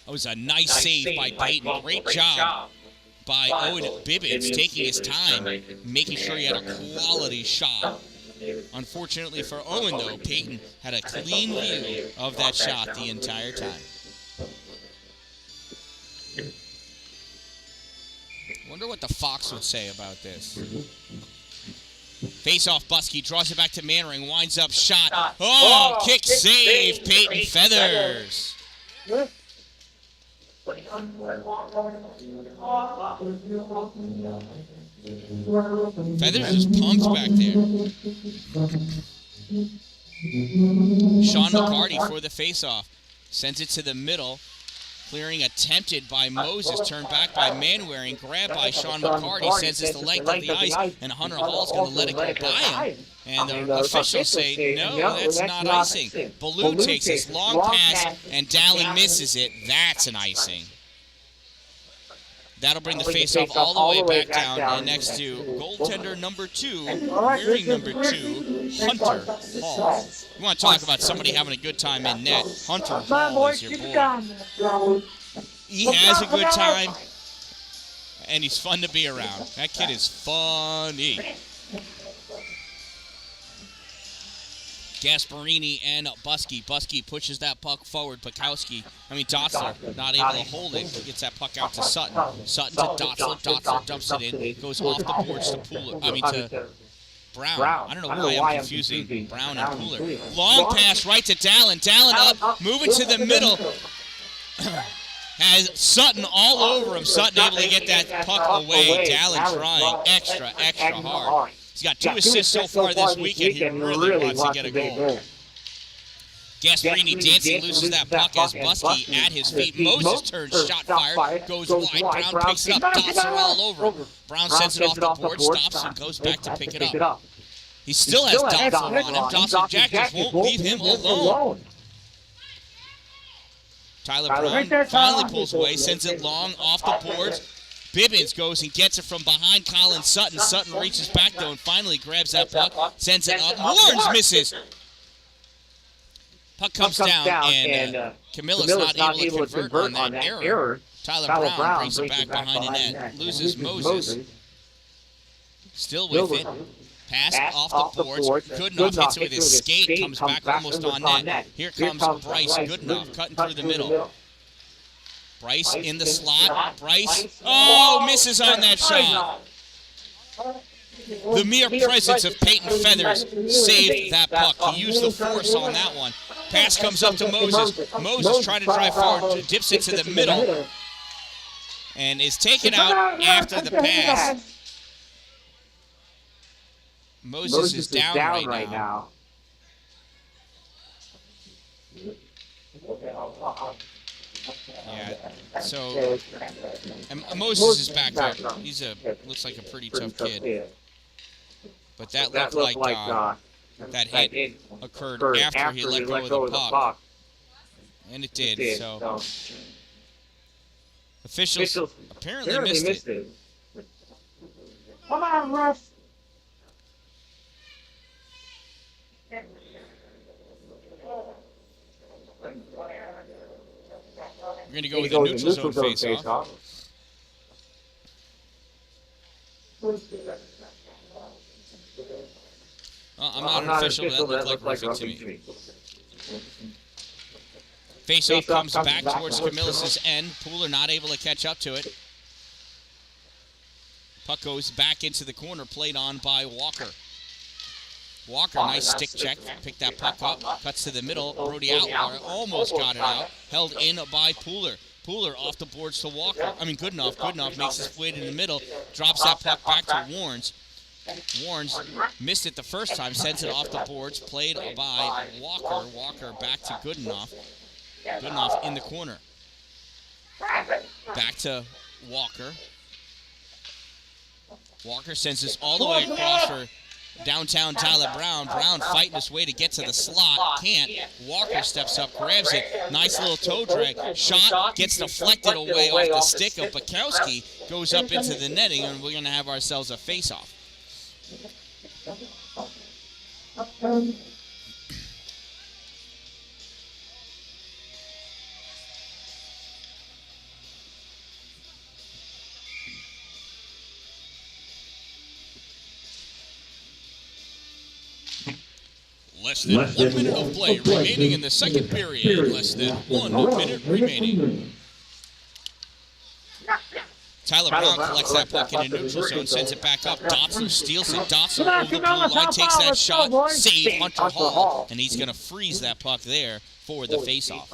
That was a nice save by Peyton. Great job by Owen Bibbins, taking his time, making sure he had a quality shot. Unfortunately for Owen, though, Peyton had a clean view of that shot the entire time. Wonder what the Fox would say about this. Face-off, Buskey draws it back to Manwaring, winds up, shot. Oh, kick save, Peyton Feathers. Feathers is pumped back there. Sean McCarty for the face-off. Sends it to the middle. Clearing attempted by Moses, turned back by Manwaring, grabbed by Sean McCarty, sends it the length of the ice, and Hunter Hall's going to let it go by him. And the officials say, no, that's not icing. Ballou takes his long pass, and Dalin misses it. That's an icing. That'll bring the face-off all the way back down, and next to goaltender number 2, wearing number 2, Hunter Hall. You want to talk about somebody having a good time in net. Hunter Hall is your boy. He has a good time, and he's fun to be around. That kid is funny. Gasparini and Buskey. Buskey pushes that puck forward. Dotzler not able to hold it. Gets that puck out to Sutton. Sutton to Dotzler. Dotzler dumps it in. Goes off the boards to to Brown. I don't know why I'm confusing Brown and Pooler. Long pass right to Dalin. Dalin up, moving to the middle. Has Sutton all over him. Sutton able to get that puck away. Dalin trying extra hard. He's got 2 assists so far this weekend. He really wants to get a goal. Gasparini dancing, loses that puck as Buskey at his feet. Moses turns, shot fired, goes wide. Brown picks it up, dots are all over. Brown sends it off the board, stops, and goes back to pick it up. He still has Dotzler on him. Dotzler Jack just won't leave him alone. Tyler Brown finally pulls away, sends it long off the boards. Bibbins goes and gets it from behind Colin Sutton. Sutton reaches back, though, and finally grabs that puck, sends it up. Warnes misses. Puck comes down, and Camillus not able to convert on that error. Tyler Brown brings it back behind the net. Loses Moses. Still with it. Pass off the boards. Goodenough hits it with his skate. Comes back almost on net. Here comes Bryce Goodenough cutting through the middle. Bryce in the slot. Bryce, misses on that shot. The mere presence of Peyton Feathers saved that puck. He used the force on that one. Pass comes up to Moses. Moses trying to drive forward, dips it to the middle, and is taken out after the pass. Moses is down right now. Yeah, so Moses is back there. He's looks like a pretty tough kid. But that looked like that hit occurred after he let go of the puck. And it did, so officials apparently missed it. Come on, ref. We're going to go with the neutral zone face-off. I'm not an official, but that looked like roughing to me. Face-off comes back towards Camillus' end. Pooler not able to catch up to it. Puck goes back into the corner, played on by Walker. Walker, nice stick check, picked that puck up, cuts to the middle, Brody Outlaw almost got it out, held in by Pooler. Pooler off the boards to Walker. Goodenough. Goodenough makes his way to the middle, drops that puck back to Warnes. Warnes missed it the first time, sends it off the boards, played by Walker. Walker back to Goodenough. Goodenough in the corner. Back to Walker. Walker sends this all the way across for downtown Tyler Brown. Brown fighting his way to get to the slot. Can't. Walker steps up, grabs it. Nice little toe drag. Shot gets deflected away off the stick of Bukowski. Goes up into the netting, and we're going to have ourselves a face-off. Less than 1 minute of play remaining in the second period. Less than 1 minute remaining. Tyler Brown collects that puck in the neutral zone, sends it back up. Dobson steals it. Dobson over the blue line, takes that shot. Save Hunter Hall, and he's going to freeze that puck there for the faceoff.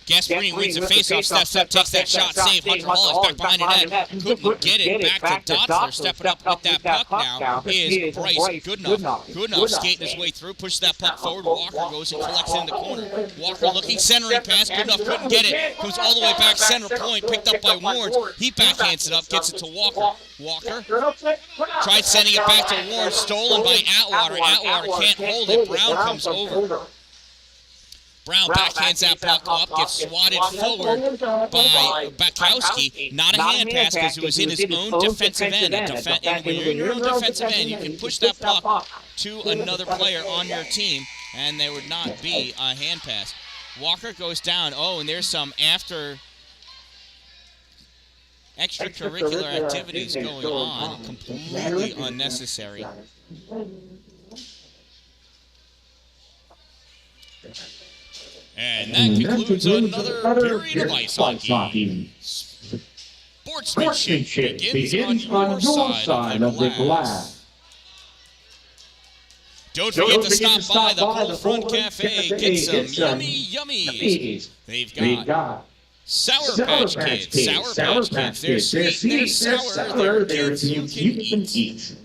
Gasparini wins the faceoff, steps up, takes that shot, save. Hunter Hall is back behind the net. Couldn't get it back to Dotzler. Stepping up with that puck now is Bryce Goodenough. Goodenough skating his way through, pushes that puck forward. Walker goes and collects it in the corner. Walker looking, centering pass. Goodenough couldn't get it. Comes all the way back center point, picked up by Warnes. He backhands it up, gets it to Walker. Walker tried sending it back to Warnes, stolen by Atwater. Atwater can't hold it. Brown comes over. Brown backhands that puck up, gets swatted forward by Bukowski. Not a hand pass because it was in his own defensive end. And when you're in your own defensive end, you can push that puck to another player on your team, and there would not be a hand pass. Walker goes down. Oh, and there's some extracurricular activities going on. Completely unnecessary. And that concludes another period of ice hockey. Sportsmanship begins on your side of the glass. Don't forget to stop by the Cold Front Cafe. Get some yummy yummies. They've got Sour Patch Kids. Sour Patch Kids. They're sweet, they're sour, they're kids you can eat.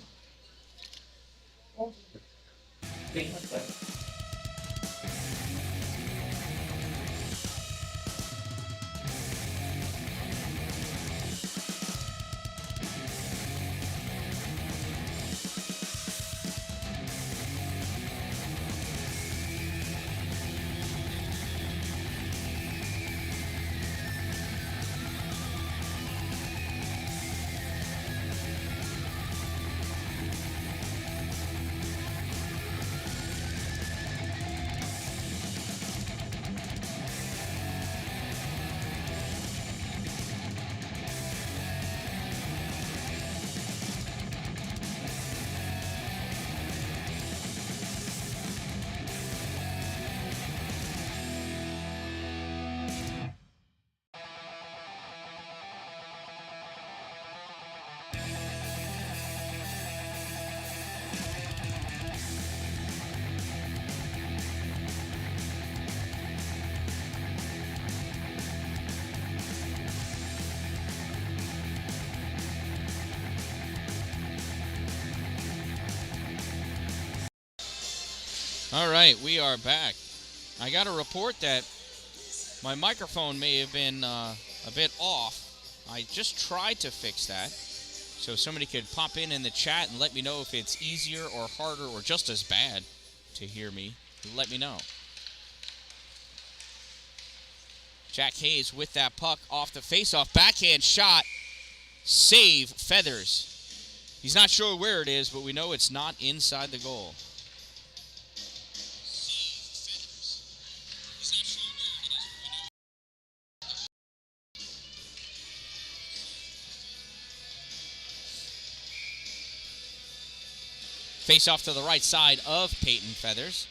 All right, we are back. I got a report that my microphone may have been a bit off. I just tried to fix that, so somebody could pop in the chat and let me know if it's easier or harder or just as bad to hear me. Let me know. Jack Hayes with that puck off the faceoff. Backhand shot. Save Feathers. He's not sure where it is, but we know it's not inside the goal. Face off to the right side of Peyton Feathers.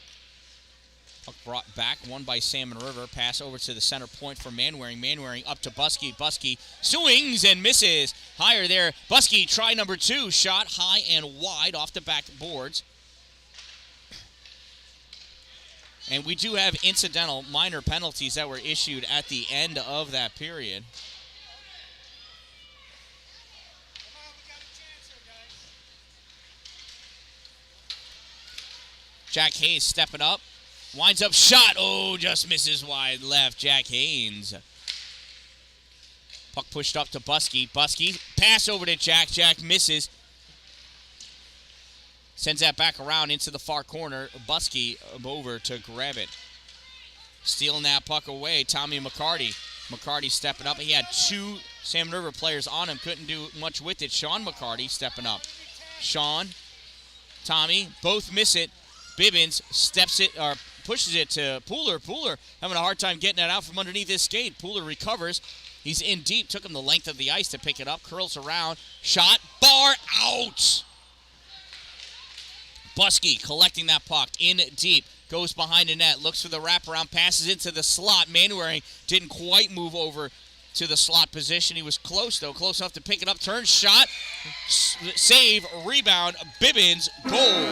Puck brought back, won by Salmon River. Pass over to the center point for Manwaring. Manwaring up to Buskey. Buskey swings and misses. Higher there. Buskey, try number 2. Shot high and wide off the back boards. And we do have incidental minor penalties that were issued at the end of that period. Jack Haynes stepping up. Winds up shot. Oh, just misses wide left. Jack Haynes. Puck pushed up to Buskey. Buskey, pass over to Jack. Jack misses. Sends that back around into the far corner. Buskey over to grab it. Stealing that puck away, Tommy McCarty. McCarty stepping up. He had two Salmon River players on him. Couldn't do much with it. Sean McCarty stepping up. Sean, Tommy, both miss it. Bibbins steps it, or pushes it to Pooler. Pooler having a hard time getting it out from underneath his skate. Pooler recovers. He's in deep. Took him the length of the ice to pick it up. Curls around. Shot. Bar out. Buskey collecting that puck in deep. Goes behind the net. Looks for the wraparound. Passes into the slot. Manwaring didn't quite move over to the slot position. He was close, though. Close enough to pick it up. Turn. Shot. Save. Rebound. Bibbins. Goal.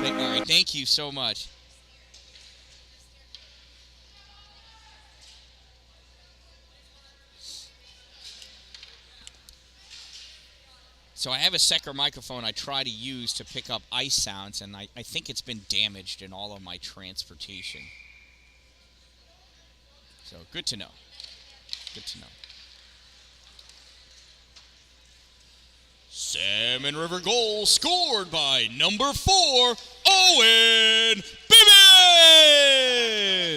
All right, thank you so much. So I have a Secker microphone I try to use to pick up ice sounds, and I think it's been damaged in all of my transportation. So good to know. Good to know. Salmon River goal scored by number 4, Owen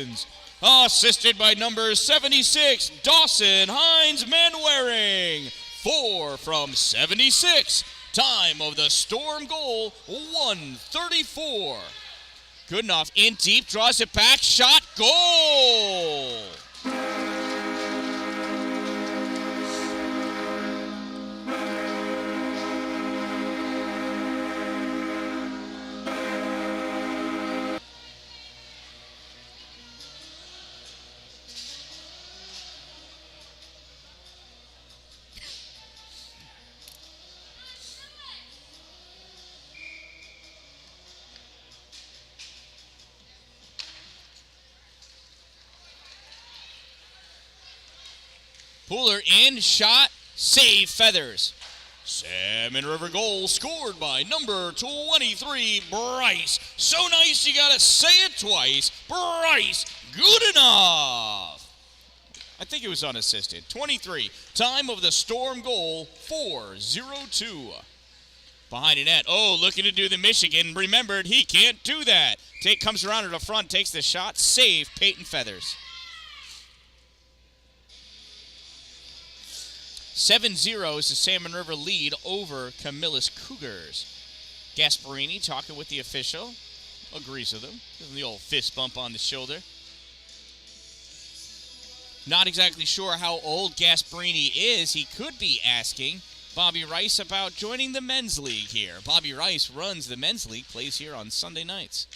Bibbins. Assisted by number 76, Dawson Hines Manwaring. 4 from 76. Time of the Storm goal, 1:34. Good enough. In deep, draws it back. Shot. Goal. Pooler in, shot, save, Feathers. Salmon River goal scored by number 23, Bryce. So nice you gotta say it twice. Bryce, good enough. I think it was unassisted. 23, time of the Storm goal, 4:02. Behind the net, looking to do the Michigan. Remembered, he can't do that. Comes around to the front, takes the shot, save, Peyton Feathers. 7-0 is the Salmon River lead over Camillus Cougars. Gasparini talking with the official. Agrees with him. Gives him the old fist bump on the shoulder. Not exactly sure how old Gasparini is. He could be asking Bobby Rice about joining the men's league here. Bobby Rice runs the men's league, plays here on Sunday nights.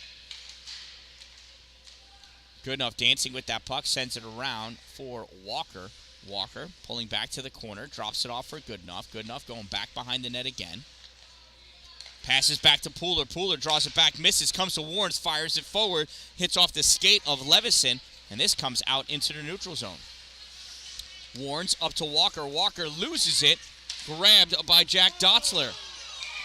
Good enough dancing with that puck, sends it around for Walker. Walker pulling back to the corner, drops it off for Good enough. Good enough going back behind the net again. Passes back to Pooler. Pooler draws it back, misses, comes to Warrens, fires it forward, hits off the skate of Levison, and this comes out into the neutral zone. Warrens up to Walker. Walker loses it, grabbed by Jack Dotzler.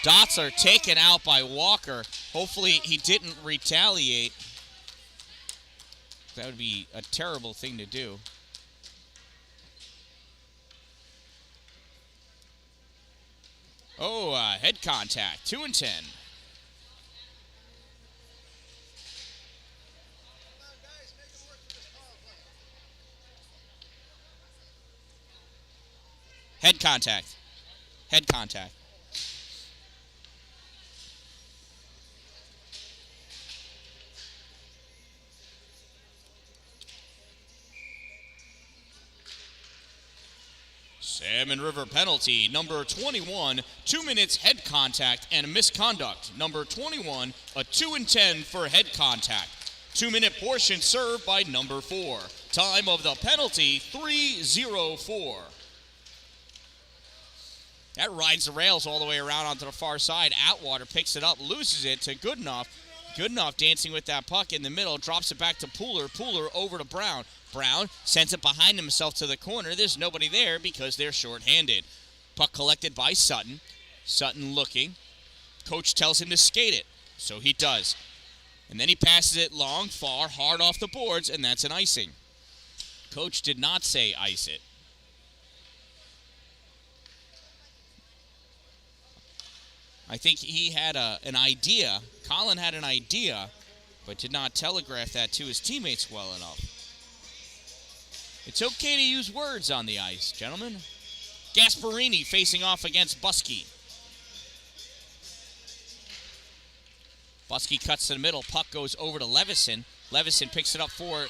Dotzler taken out by Walker. Hopefully he didn't retaliate. That would be a terrible thing to do. Head contact, 2-10. Head contact. Head contact. Salmon River penalty, number 21, 2 minutes head contact and misconduct. Number 21, a 2-10 for head contact. 2-minute portion served by number 4. Time of the penalty, 3:04. That rides the rails all the way around onto the far side. Atwater picks it up, loses it to Goodenough. Goodenough dancing with that puck in the middle, drops it back to Pooler. Pooler over to Brown. Brown sends it behind himself to the corner. There's nobody there because they're shorthanded. Puck collected by Sutton. Sutton looking. Coach tells him to skate it, so he does. And then he passes it long, far, hard off the boards, and that's an icing. Coach did not say ice it. I think he had an idea. Colin had an idea, but did not telegraph that to his teammates well enough. It's okay to use words on the ice, gentlemen. Gasparini facing off against Buskey. Buskey cuts to the middle. Puck goes over to Levison. Levison picks it up for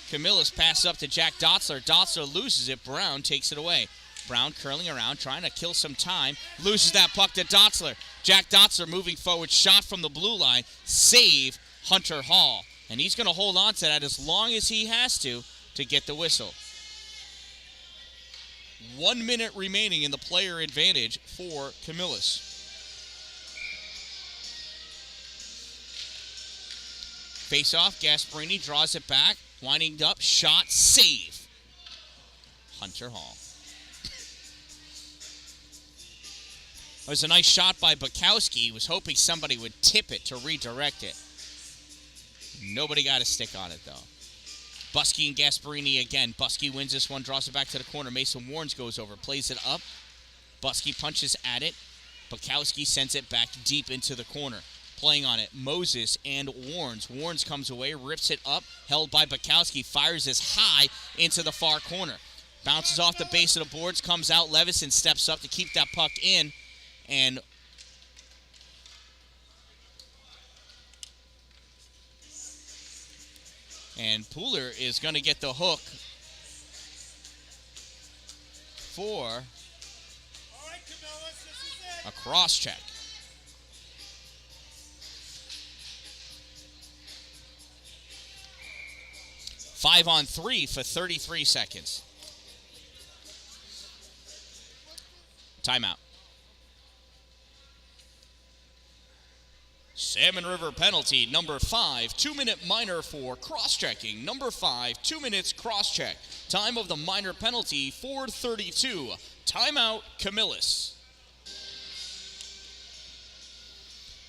Camillus. Passes up to Jack Dotzler. Dotzler loses it. Brown takes it away. Brown curling around, trying to kill some time. Loses that puck to Dotzler. Jack Dotzler moving forward. Shot from the blue line. Save Hunter Hall. And he's going to hold on to that as long as he has to get the whistle. 1 minute remaining in the player advantage for Camillus. Face off, Gasparini draws it back, winding up, shot, save. Hunter Hall. It was a nice shot by Bukowski. He was hoping somebody would tip it to redirect it. Nobody got a stick on it, though. Buskey and Gasparini again. Buskey wins this one, draws it back to the corner. Mason Warnes goes over, plays it up. Buskey punches at it. Bukowski sends it back deep into the corner. Playing on it, Moses and Warnes. Warnes comes away, rips it up, held by Bukowski, fires this high into the far corner. Bounces off the base of the boards, comes out. Levison steps up to keep that puck in, and Pooler is going to get the hook for a cross check. 5-on-3 for 33 seconds. Timeout. Salmon River penalty, number 5, 2-minute minor for cross-checking. Number 5, 2 minutes cross-check. Time of the minor penalty, 4:32. Timeout, Camillus.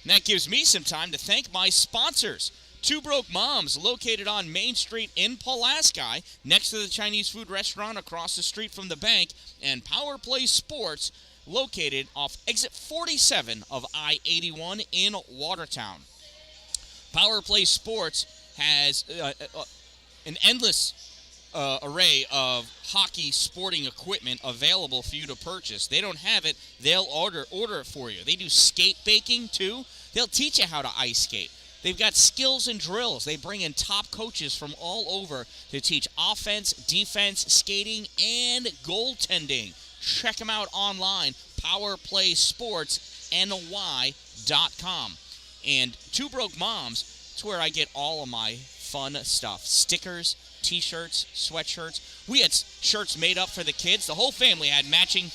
And that gives me some time to thank my sponsors. Two Broke Moms, located on Main Street in Pulaski, next to the Chinese food restaurant across the street from the bank, and Power Play Sports, located off exit 47 of I-81 in Watertown. Power Play Sports has an endless array of hockey sporting equipment available for you to purchase. They don't have it, they'll order it for you. They do skate baking too. They'll teach you how to ice skate. They've got skills and drills. They bring in top coaches from all over to teach offense, defense, skating, and goaltending. Check them out online, powerplaysportsny.com. And Two Broke Moms, it's where I get all of my fun stuff. Stickers, t-shirts, sweatshirts. We had shirts made up for the kids. The whole family had matching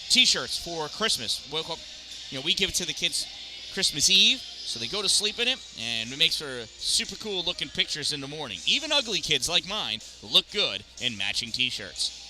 t-shirts for Christmas. We give it to the kids Christmas Eve, so they go to sleep in it, and it makes for super cool looking pictures in the morning. Even ugly kids like mine look good in matching t-shirts.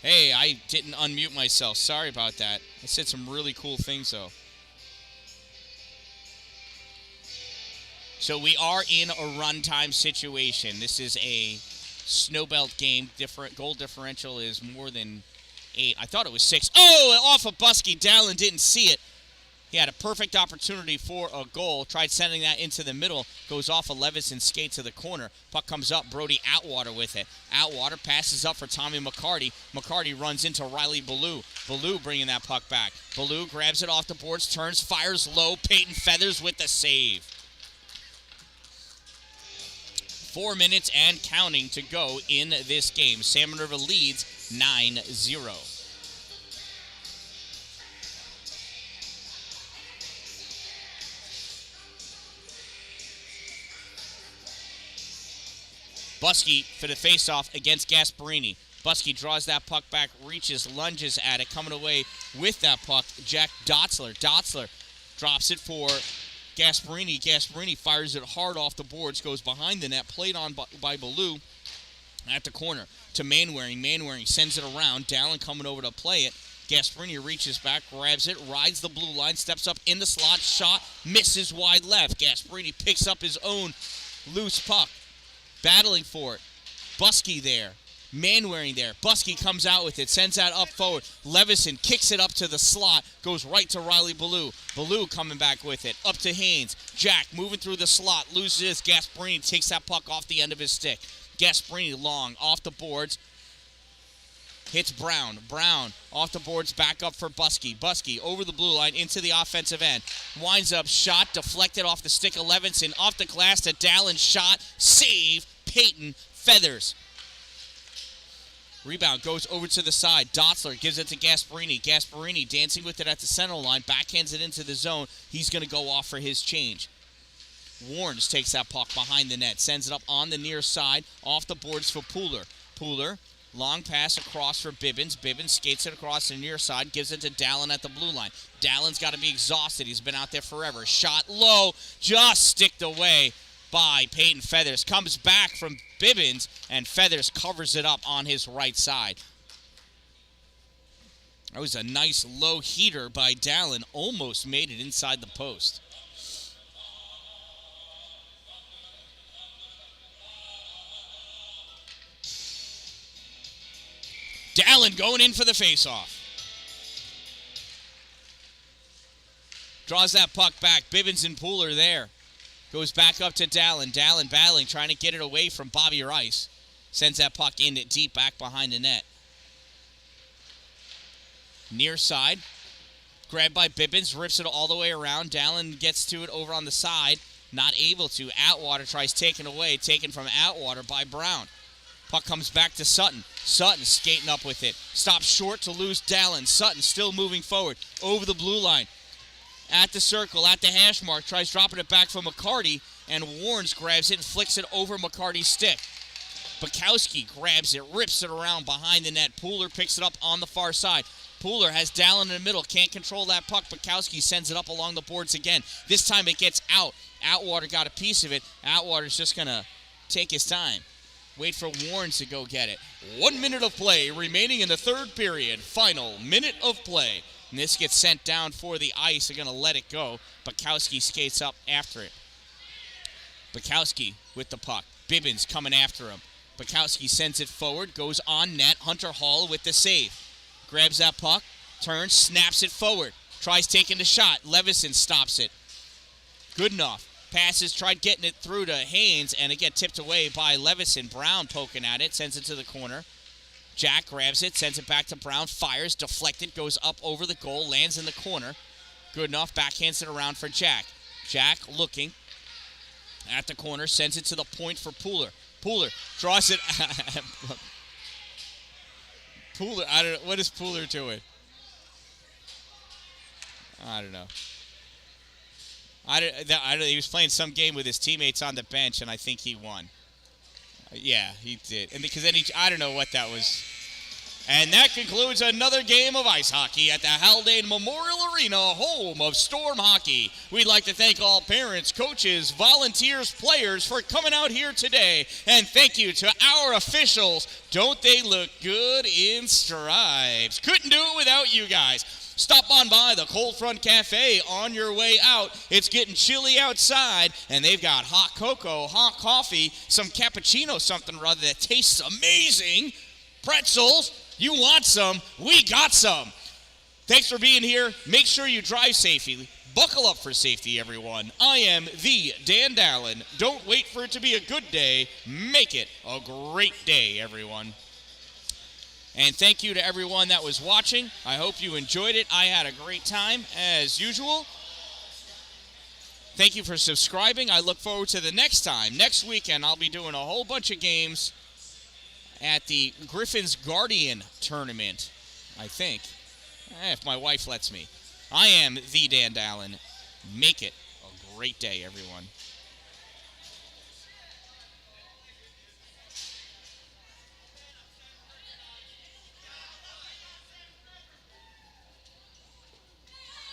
Hey, I didn't unmute myself. Sorry about that. I said some really cool things, though. So we are in a runtime situation. This is a snowbelt game. Goal differential is more than 8. I thought it was 6. Oh, off of Buskey. Dan-Dalin didn't see it. He had a perfect opportunity for a goal. Tried sending that into the middle. Goes off of Levis and skate to the corner. Puck comes up. Brody Atwater with it. Atwater passes up for Tommy McCarty. McCarty runs into Riley Ballou. Ballou bringing that puck back. Ballou grabs it off the boards, turns, fires low. Peyton Feathers with the save. 4 minutes and counting to go in this game. Salmon River leads 9-0. Buskey for the faceoff against Gasparini. Buskey draws that puck back, reaches, lunges at it, coming away with that puck. Jack Dotzler. Dotzler drops it for Gasparini. Gasparini fires it hard off the boards, goes behind the net, played on by Ballou at the corner to Manwaring. Manwaring sends it around. Dalin coming over to play it. Gasparini reaches back, grabs it, rides the blue line, steps up in the slot, shot, misses wide left. Gasparini picks up his own loose puck. Battling for it. Buskey there. Manwaring there. Buskey comes out with it. Sends that up forward. Levison kicks it up to the slot. Goes right to Riley Ballou. Ballou coming back with it. Up to Haynes. Jack moving through the slot. Loses. Gasparini takes that puck off the end of his stick. Gasparini long. Off the boards. Hits Brown. Brown off the boards, back up for Buskey. Buskey over the blue line into the offensive end. Winds up, shot, deflected off the stick of Levinson. Off the glass to Dalin, shot, save, Peyton Feathers. Rebound goes over to the side. Dotzler gives it to Gasparini. Gasparini dancing with it at the center line. Backhands it into the zone. He's going to go off for his change. Warnes takes that puck behind the net. Sends it up on the near side. Off the boards for Pooler. Pooler. Long pass across for Bibbins. Bibbins skates it across the near side, gives it to Dalin at the blue line. Dalin's got to be exhausted. He's been out there forever. Shot low, just sticked away by Peyton Feathers. Comes back from Bibbins, and Feathers covers it up on his right side. That was a nice low heater by Dalin. Almost made it inside the post. Dalin going in for the faceoff. Draws that puck back. Bibbins and Pooler there. Goes back up to Dalin. Dalin battling, trying to get it away from Bobby Rice. Sends that puck in deep back behind the net. Near side. Grabbed by Bibbins. Rips it all the way around. Dalin gets to it over on the side. Not able to. Atwater tries taken away. Taken from Atwater by Brown. Puck comes back to Sutton. Sutton skating up with it. Stops short to lose Dalin. Sutton still moving forward. Over the blue line. At the circle, at the hash mark. Tries dropping it back from McCarty. And Warnes grabs it and flicks it over McCarty's stick. Bukowski grabs it. Rips it around behind the net. Pooler picks it up on the far side. Pooler has Dalin in the middle. Can't control that puck. Bukowski sends it up along the boards again. This time it gets out. Atwater got a piece of it. Atwater's just going to take his time. Wait for Warnes to go get it. 1 minute of play remaining in the third period. Final minute of play. And this gets sent down for the ice. They're going to let it go. Bukowski skates up after it. Bukowski with the puck. Bibbins coming after him. Bukowski sends it forward. Goes on net. Hunter Hall with the save. Grabs that puck. Turns. Snaps it forward. Tries taking the shot. Levison stops it. Good enough. Passes, tried getting it through to Haynes, and it got tipped away by Levison. Brown poking at it, sends it to the corner. Jack grabs it, sends it back to Brown, fires, deflected, goes up over the goal, lands in the corner. Good enough, backhands it around for Jack. Jack looking at the corner, sends it to the point for Pooler. Pooler draws it. Pooler, I don't know. What is Pooler doing? I don't know. He was playing some game with his teammates on the bench, and I think he won. Yeah, he did. And because then I don't know what that was. And that concludes another game of ice hockey at the Haldane Memorial Arena, home of Storm Hockey. We'd like to thank all parents, coaches, volunteers, players for coming out here today. And thank you to our officials. Don't they look good in stripes? Couldn't do it without you guys. Stop on by the Cold Front Cafe on your way out. It's getting chilly outside, and they've got hot cocoa, hot coffee, some cappuccino, something or other that tastes amazing, pretzels. You want some, we got some. Thanks for being here. Make sure you drive safely. Buckle up for safety, everyone. I am the Dan-Dalin. Don't wait for it to be a good day. Make it a great day, everyone. And thank you to everyone that was watching. I hope you enjoyed it. I had a great time, as usual. Thank you for subscribing. I look forward to the next time. Next weekend, I'll be doing a whole bunch of games at the Griffin's Guardian tournament, I think. If my wife lets me. I am the Dan-Dalin. Make it a great day, everyone.